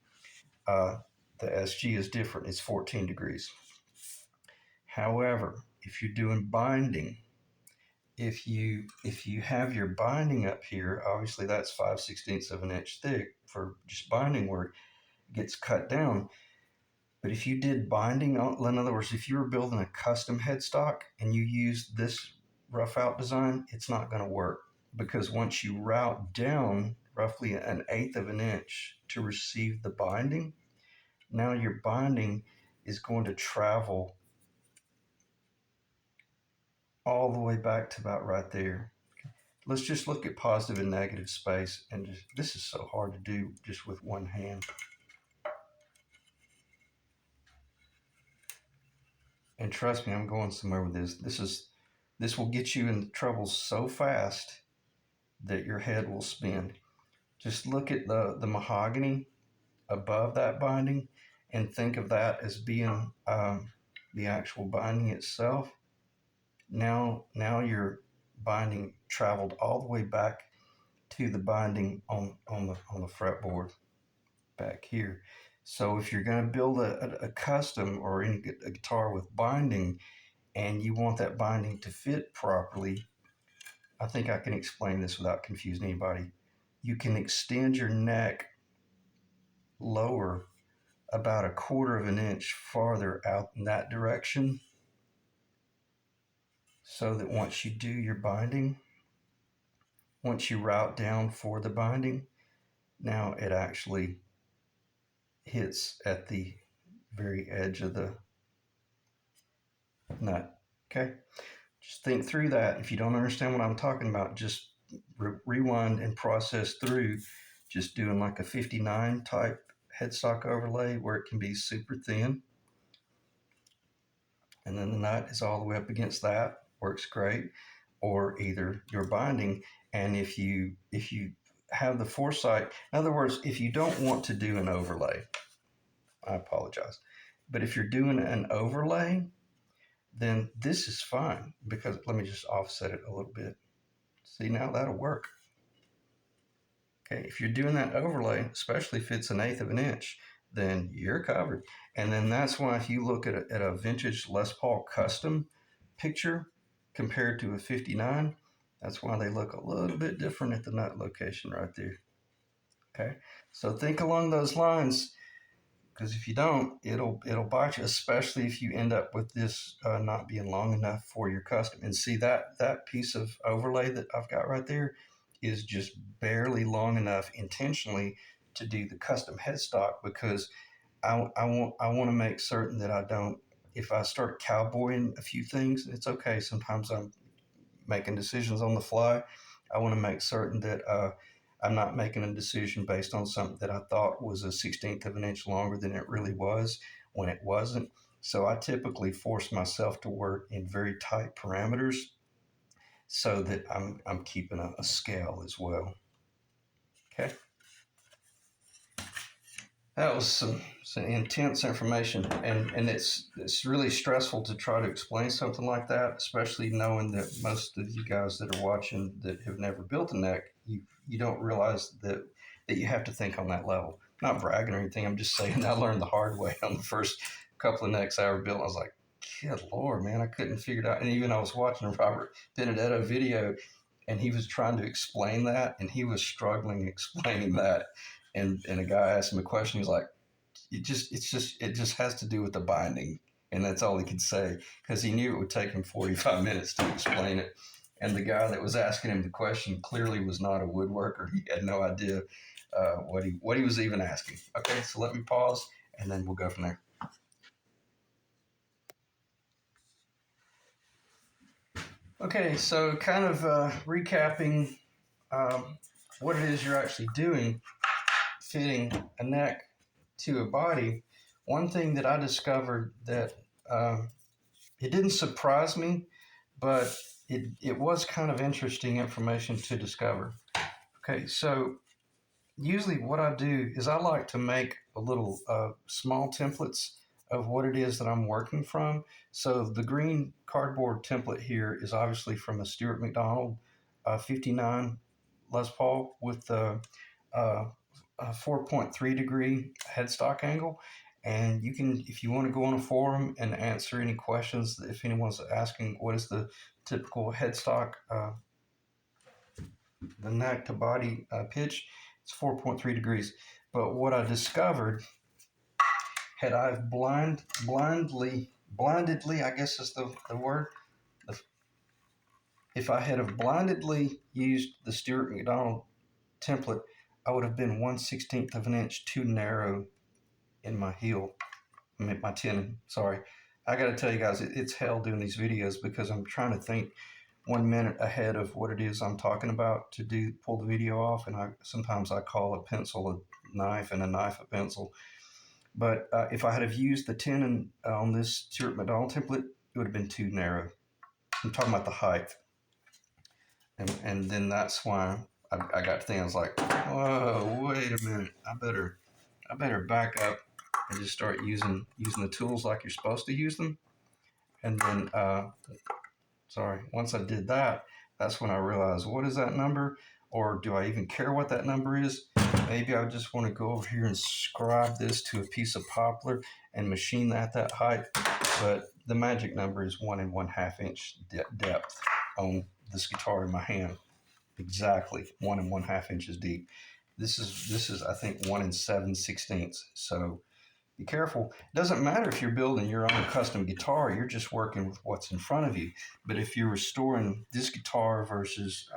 The SG is different, it's 14 degrees. However, if you're doing binding, if you have your binding up here, obviously that's 5/16 of an inch thick for just binding work, it gets cut down. But if you did binding, in other words, if you were building a custom headstock and you used this rough out design, it's not going to work, because once you route down roughly 1/8 of an inch to receive the binding, now your binding is going to travel all the way back to about right there. Let's just look at positive and negative space, and just, this is so hard to do just with one hand. And trust me, I'm going somewhere with this. This will get you in trouble so fast that your head will spin. Just look at the mahogany above that binding and think of that as being the actual binding itself. Now your binding traveled all the way back to the binding on the fretboard back here. So if you're going to build a custom or a guitar with binding, and you want that binding to fit properly, I think I can explain this without confusing anybody. You can extend your neck lower about 1/4 of an inch farther out in that direction, so that once you do your binding, once you route down for the binding, now it actually hits at the very edge of the nut. Okay? Just think through that. If you don't understand what I'm talking about, just rewind and process through just doing like a 59 type headstock overlay where it can be super thin. And then the nut is all the way up against that, works great. Or either your binding, and if you have the foresight, in other words, if you don't want to do an overlay, I apologize, but if you're doing an overlay, then this is fine, because let me just offset it a little bit. See, now that'll work. Okay, if you're doing that overlay, especially if it's 1/8 of an inch, then you're covered. And then that's why if you look at a vintage Les Paul custom picture compared to a 59, that's why they look a little bit different at the nut location right there. Okay, so think along those lines, because if you don't, it'll bite you, especially if you end up with this not being long enough for your custom. And see, that piece of overlay that I've got right there is just barely long enough intentionally to do the custom headstock, because I want to make certain that I don't, if I start cowboying a few things, it's okay. Sometimes I'm making decisions on the fly. I want to make certain that I'm not making a decision based on something that I thought was a 16th of an inch longer than it really was when it wasn't. So I typically force myself to work in very tight parameters so that I'm keeping a scale as well. Okay. That was some intense information, and it's really stressful to try to explain something like that, especially knowing that most of you guys that are watching that have never built a neck, you don't realize that you have to think on that level. I'm not bragging or anything. I'm just saying I learned the hard way on the first couple of necks I ever built. I was like, good Lord, man, I couldn't figure it out. And even I was watching a Robert Benedetto video, and he was trying to explain that, and he was struggling explaining that. And a guy asked him a question. He was like, it just has to do with the binding, and that's all he could say, because he knew it would take him 45 minutes to explain it. And the guy that was asking him the question clearly was not a woodworker. He had no idea what he was even asking. Okay, so let me pause, and then we'll go from there. Okay, so kind of recapping what it is you're actually doing, fitting a neck to a body. One thing that I discovered that it didn't surprise me, but it was kind of interesting information to discover. Okay, so usually what I do is I like to make a little small templates of what it is that I'm working from. So the green cardboard template here is obviously from a Stuart McDonald 59 Les Paul with a 4.3 degree headstock angle. And you can, if you want to go on a forum and answer any questions, if anyone's asking what is the typical headstock, the neck to body pitch, it's 4.3 degrees. But what I discovered, had I blindedly, I guess is the word, if I had have blindedly used the Stuart McDonald template, I would have been 1/16 of an inch too narrow in my heel, my tenon. Sorry, I got to tell you guys, it's hell doing these videos because I'm trying to think 1 minute ahead of what it is I'm talking about to pull the video off, and sometimes I call a pencil a knife and a knife a pencil. But if I had have used the tenon on this Stuart McDonald template, it would have been too narrow. I'm talking about the height, and then that's why I got to think. I was like, whoa, wait a minute, I better back up and just start using the tools like you're supposed to use them. And then, once I did that, that's when I realized, what is that number? Or do I even care what that number is? Maybe I just want to go over here and scribe this to a piece of poplar and machine that height. But the magic number is 1 1/2 inch depth on this guitar in my hand. Exactly 1 1/2 inches deep. This is I think 1 7/16. So be careful. It doesn't matter if you're building your own custom guitar, you're just working with what's in front of you. But if you're restoring this guitar versus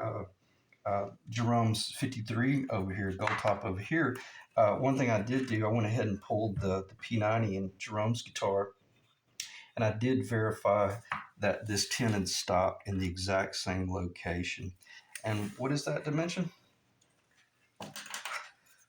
Jerome's 53 over here, Goldtop over here, one thing I did do, I went ahead and pulled the P90 in Jerome's guitar, and I did verify that this tenon stopped in the exact same location. And what is that dimension?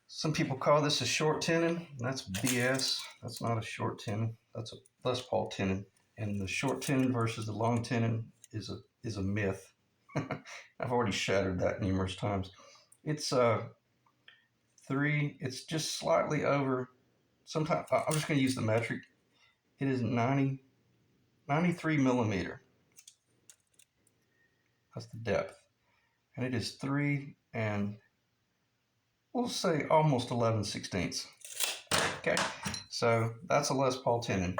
Some people call this a short tenon. That's BS. That's not a short tenon. That's a Les Paul tenon. And the short tenon versus the long tenon is a myth. I've already shattered that numerous times. It's it's just slightly over. Sometimes I'm just going to use the metric. It is 90 93 millimeter. That's the depth. And it is 3 and we'll say almost 11/16. Okay, so that's a Les Paul tenon.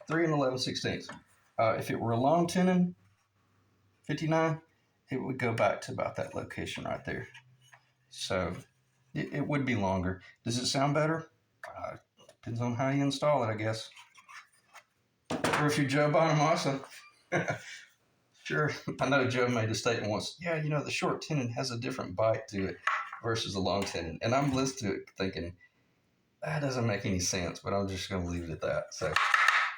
3 and 11/16. If it were a long tenon, 59, it would go back to about that location right there. So it would be longer. Does it sound better? Depends on how you install it, I guess. Or if you're Joe Bonamassa. Sure. I know Joe made a statement once. Yeah, you know, the short tenon has a different bite to it versus the long tenon. And I'm listening to it thinking, that doesn't make any sense, but I'm just going to leave it at that. So,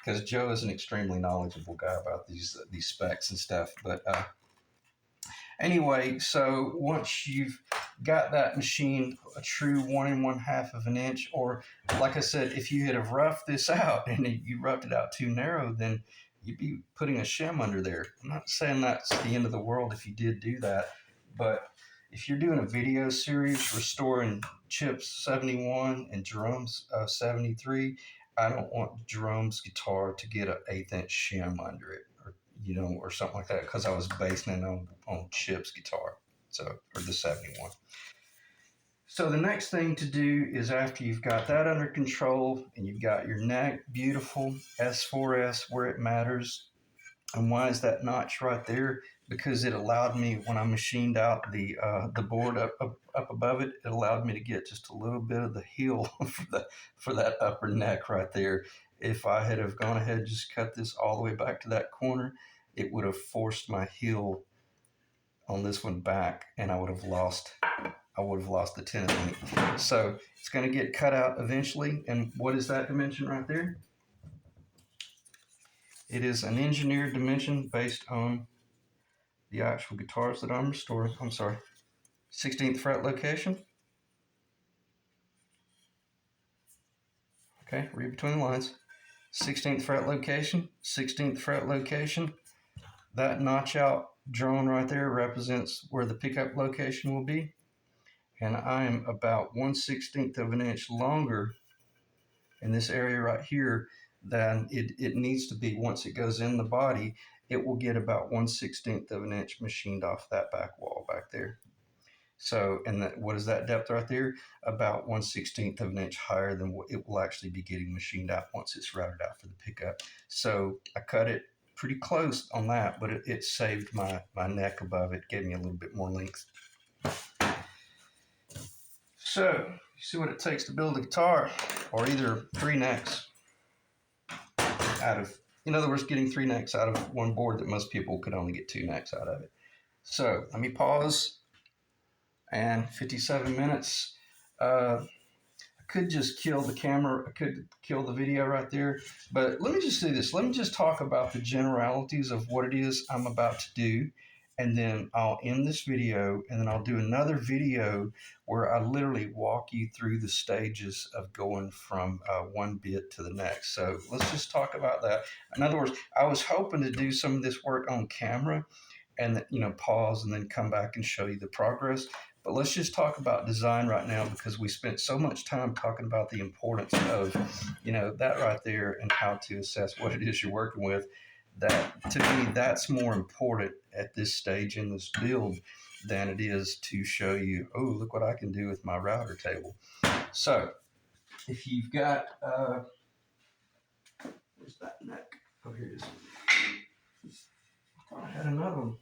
because Joe is an extremely knowledgeable guy about these specs and stuff. But anyway, so once you've got that machined a true 1 1/2 of an inch, or like I said, if you had have roughed this out and you roughed it out too narrow, then you'd be putting a shim under there. I'm not saying that's the end of the world if you did do that, but if you're doing a video series restoring Chip's 71 and Jerome's 73, I don't want Jerome's guitar to get an 1/8 inch shim under it, or or something like that, because I was basing it on Chip's guitar, so or the 71. So the next thing to do is, after you've got that under control and you've got your neck beautiful, S4S where it matters. And why is that notch right there? Because it allowed me, when I machined out the board up above it, it allowed me to get just a little bit of the heel for that upper neck right there. If I had have gone ahead and just cut this all the way back to that corner, it would have forced my heel on this one back, and I would have lost the tenon length. So it's going to get cut out eventually. And what is that dimension right there? It is an engineered dimension based on the actual guitars that I'm restoring. I'm sorry, 16th fret location. Okay, read between the lines. 16th fret location, 16th fret location. That notch out drawn right there represents where the pickup location will be. And I am about 1/16 of an inch longer in this area right here than it needs to be. Once it goes in the body, it will get about 1/16 of an inch machined off that back wall back there. So, and what is that depth right there? About 1/16 of an inch higher than what it will actually be getting machined out once it's routed out for the pickup. So I cut it pretty close on that, but it saved my neck above it, gave me a little bit more length. So, you see what it takes to build a guitar, or either 3 necks out of, in other words, getting 3 necks out of one board that most people could only get 2 necks out of it. So, let me pause, and 57 minutes. I could just kill the camera, I could kill the video right there, but let me just do this. Let me just talk about the generalities of what it is I'm about to do, and then I'll end this video, and then I'll do another video where I literally walk you through the stages of going from one bit to the next. So let's just talk about that. In other words, I was hoping to do some of this work on camera and pause and then come back and show you the progress. But let's just talk about design right now, because we spent so much time talking about the importance of that right there and how to assess what it is you're working with. That, to me, that's more important at this stage in this build than it is to show you, oh, look what I can do with my router table. So if you've got where's that neck? Oh, here it is. I thought I had another one.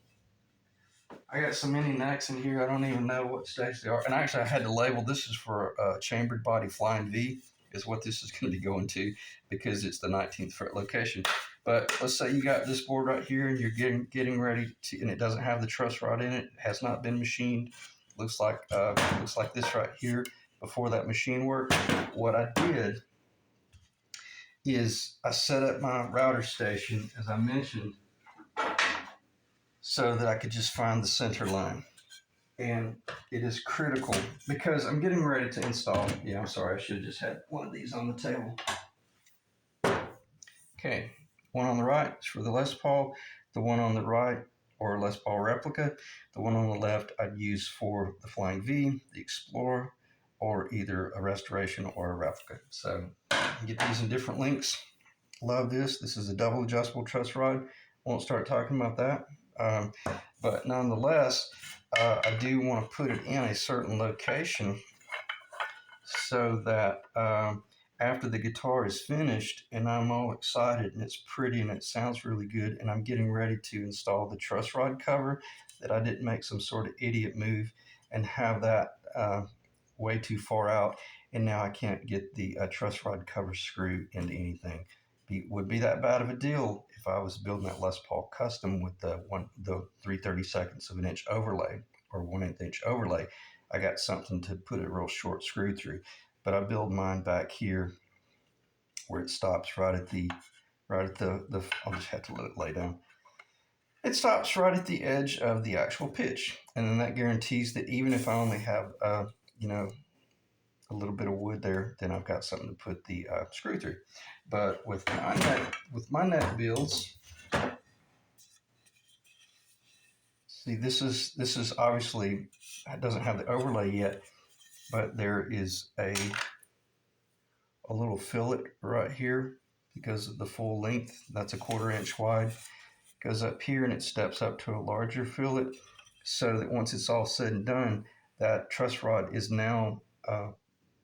I got so many necks in here, I don't even know what stage they are. And actually, I had to label, this is for a chambered body flying V, is what this is going to be going to, because it's the 19th fret location. But let's say you got this board right here, and you're getting ready to, and it doesn't have the truss rod in it, has not been machined. Looks like this right here before that machine work. What I did is I set up my router station, as I mentioned, so that I could just find the center line. And it is critical because I'm getting ready to install. Yeah, I'm sorry, I should have just had one of these on the table. Okay, one on the right is for the Les Paul. The one on the right, or Les Paul replica. The one on the left I'd use for the Flying V, the Explorer, or either a restoration or a replica. So you get these in different lengths. Love this. This is a double adjustable truss rod. Won't start talking about that. Um, but nonetheless, I do want to put it in a certain location so that after the guitar is finished and I'm all excited and it's pretty and it sounds really good and I'm getting ready to install the truss rod cover, that I didn't make some sort of idiot move and have that way too far out, and now I can't get the truss rod cover screw into anything. Would be that bad of a deal if I was building that Les Paul custom with the 3/32 of an inch overlay or 1/8 inch overlay. I got something to put a real short screw through, but I build mine back here where it stops right at the I'll just have to let it lay down. It stops right at the edge of the actual pitch, and then that guarantees that even if I only have you know a little bit of wood there, then I've got something to put the screw through. But with my neck builds, see, this is obviously, it doesn't have the overlay yet, but there is a little fillet right here because of the full length. That's a 1/4 inch wide. Goes up here and it steps up to a larger fillet, so that once it's all said and done, that truss rod is now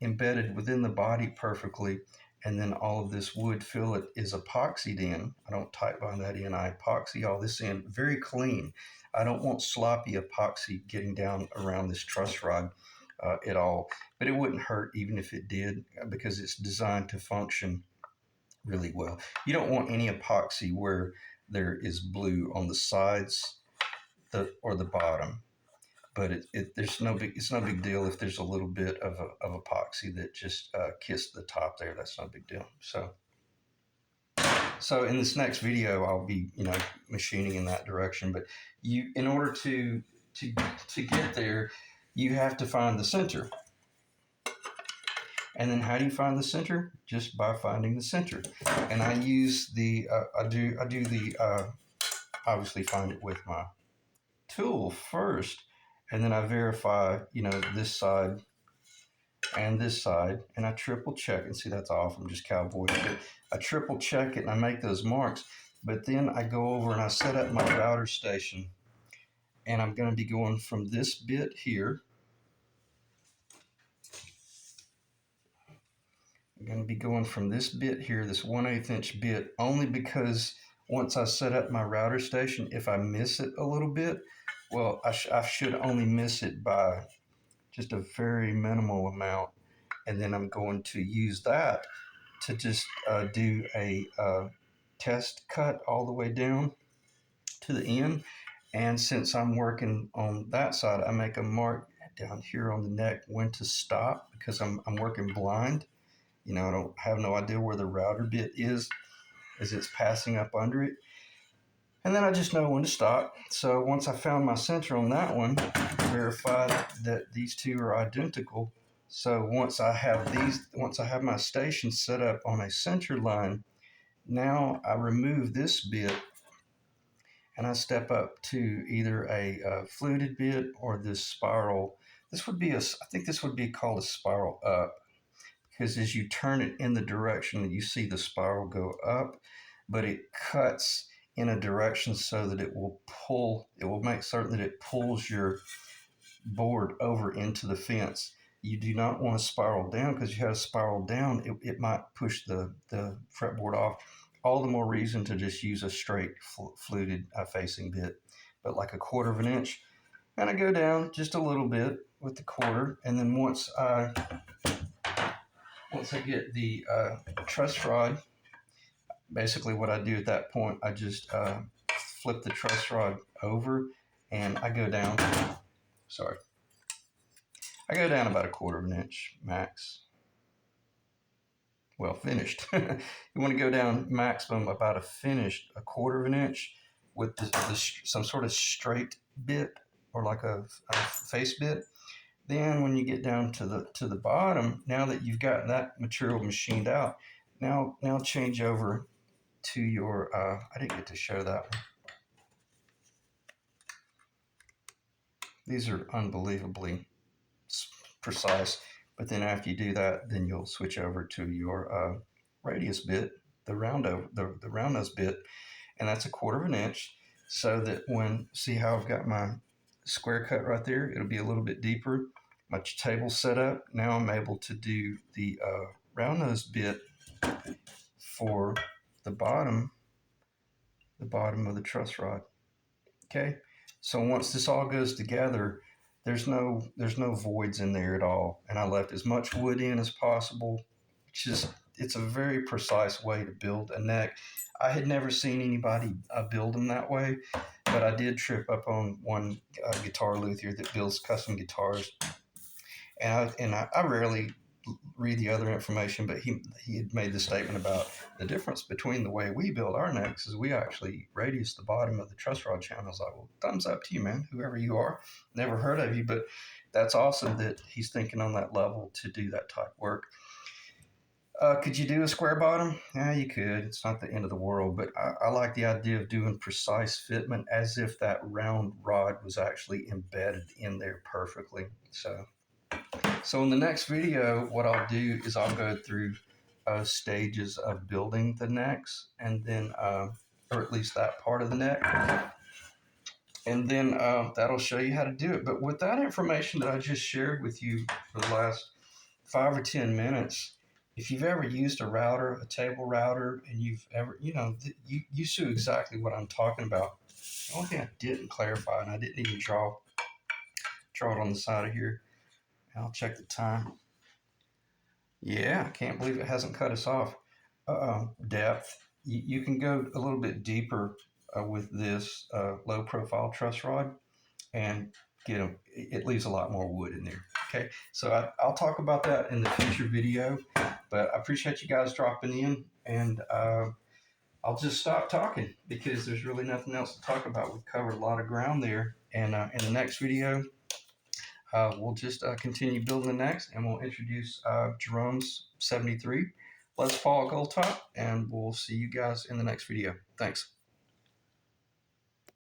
embedded within the body perfectly, and then all of this wood fillet is epoxied in. I don't tight bind that in, I epoxy all this in very clean. I don't want sloppy epoxy getting down around this truss rod at all, but it wouldn't hurt even if it did, because it's designed to function really well. You don't want any epoxy where there is blue on the sides or the bottom, but it's no big deal if there's a little bit of epoxy that just kissed the top there. That's no big deal. So in this next video, I'll be machining in that direction. But in order to get there, you have to find the center. And then how do you find the center? Just by finding the center. And I use obviously find it with my tool first, and then I verify, this side and this side, and I triple check. And see, that's off. I'm just cowboying it. I triple check it and I make those marks. But then I go over and I set up my router station, and I'm going to be going from this bit here. I'm going to be going from this bit here, this 1/8 inch bit, only because once I set up my router station, if I miss it a little bit, well, I should only miss it by just a very minimal amount. And then I'm going to use that to just do a test cut all the way down to the end. And since I'm working on that side, I make a mark down here on the neck when to stop, because I'm working blind. I don't have no idea where the router bit is as it's passing up under it. And then I just know when to stop. So once I found my center on that one, verified that these two are identical. So once I have my station set up on a center line, now I remove this bit and I step up to either a fluted bit or this spiral. I think this would be called a spiral up, because as you turn it in the direction, you see the spiral go up, but it cuts in a direction so that it will make certain that it pulls your board over into the fence. You do not want to spiral down, because if you have a spiral down, it might push the fretboard off. All the more reason to just use a straight fluted facing bit, but like a 1/4 inch. And I go down just a little bit with the 1/4, and then once I get the truss rod, basically what I do at that point, I just flip the truss rod over, and I go down about a 1/4 inch max. Well, finished. You want to go down maximum about a 1/4 inch with some sort of straight bit, or like a face bit. Then when you get down to the bottom, now that you've got that material machined out, now change over to your, I didn't get to show that one. These are unbelievably precise, but then after you do that, then you'll switch over to your radius bit, the round nose bit, and that's 1/4 inch, so that see how I've got my square cut right there, it'll be a little bit deeper. My table set up. Now I'm able to do the round nose bit for the bottom of the truss rod. Okay, so once this all goes together, there's no voids in there at all, and I left as much wood in as possible. It's a very precise way to build a neck. I had never seen anybody build them that way, but I did trip up on one guitar luthier that builds custom guitars, and I rarely read the other information, but he had made the statement about the difference between the way we build our necks is we actually radius the bottom of the truss rod channel. I was like, well, thumbs up to you, man, whoever you are. Never heard of you, but that's awesome that he's thinking on that level to do that type work. Could you do a square bottom? Yeah, you could. It's not the end of the world, but I like the idea of doing precise fitment as if that round rod was actually embedded in there perfectly. So in the next video, what I'll do is I'll go through stages of building the necks, and then, or at least that part of the neck, and then that'll show you how to do it. But with that information that I just shared with you for the last 5 or 10 minutes, if you've ever used a router, a table router, and you've ever, you see exactly what I'm talking about. The only thing I didn't clarify, and I didn't even draw it on the side of here. I'll check the time. Yeah, I can't believe it hasn't cut us off. Depth. You can go a little bit deeper with this low profile truss rod and get them. It leaves a lot more wood in there. Okay, so I'll talk about that in the future video, but I appreciate you guys dropping in, and I'll just stop talking because there's really nothing else to talk about. We've covered a lot of ground there, and in the next video, we'll just continue building the necks, and we'll introduce Jerome's 73 Les Paul Goldtop, and we'll see you guys in the next video. Thanks.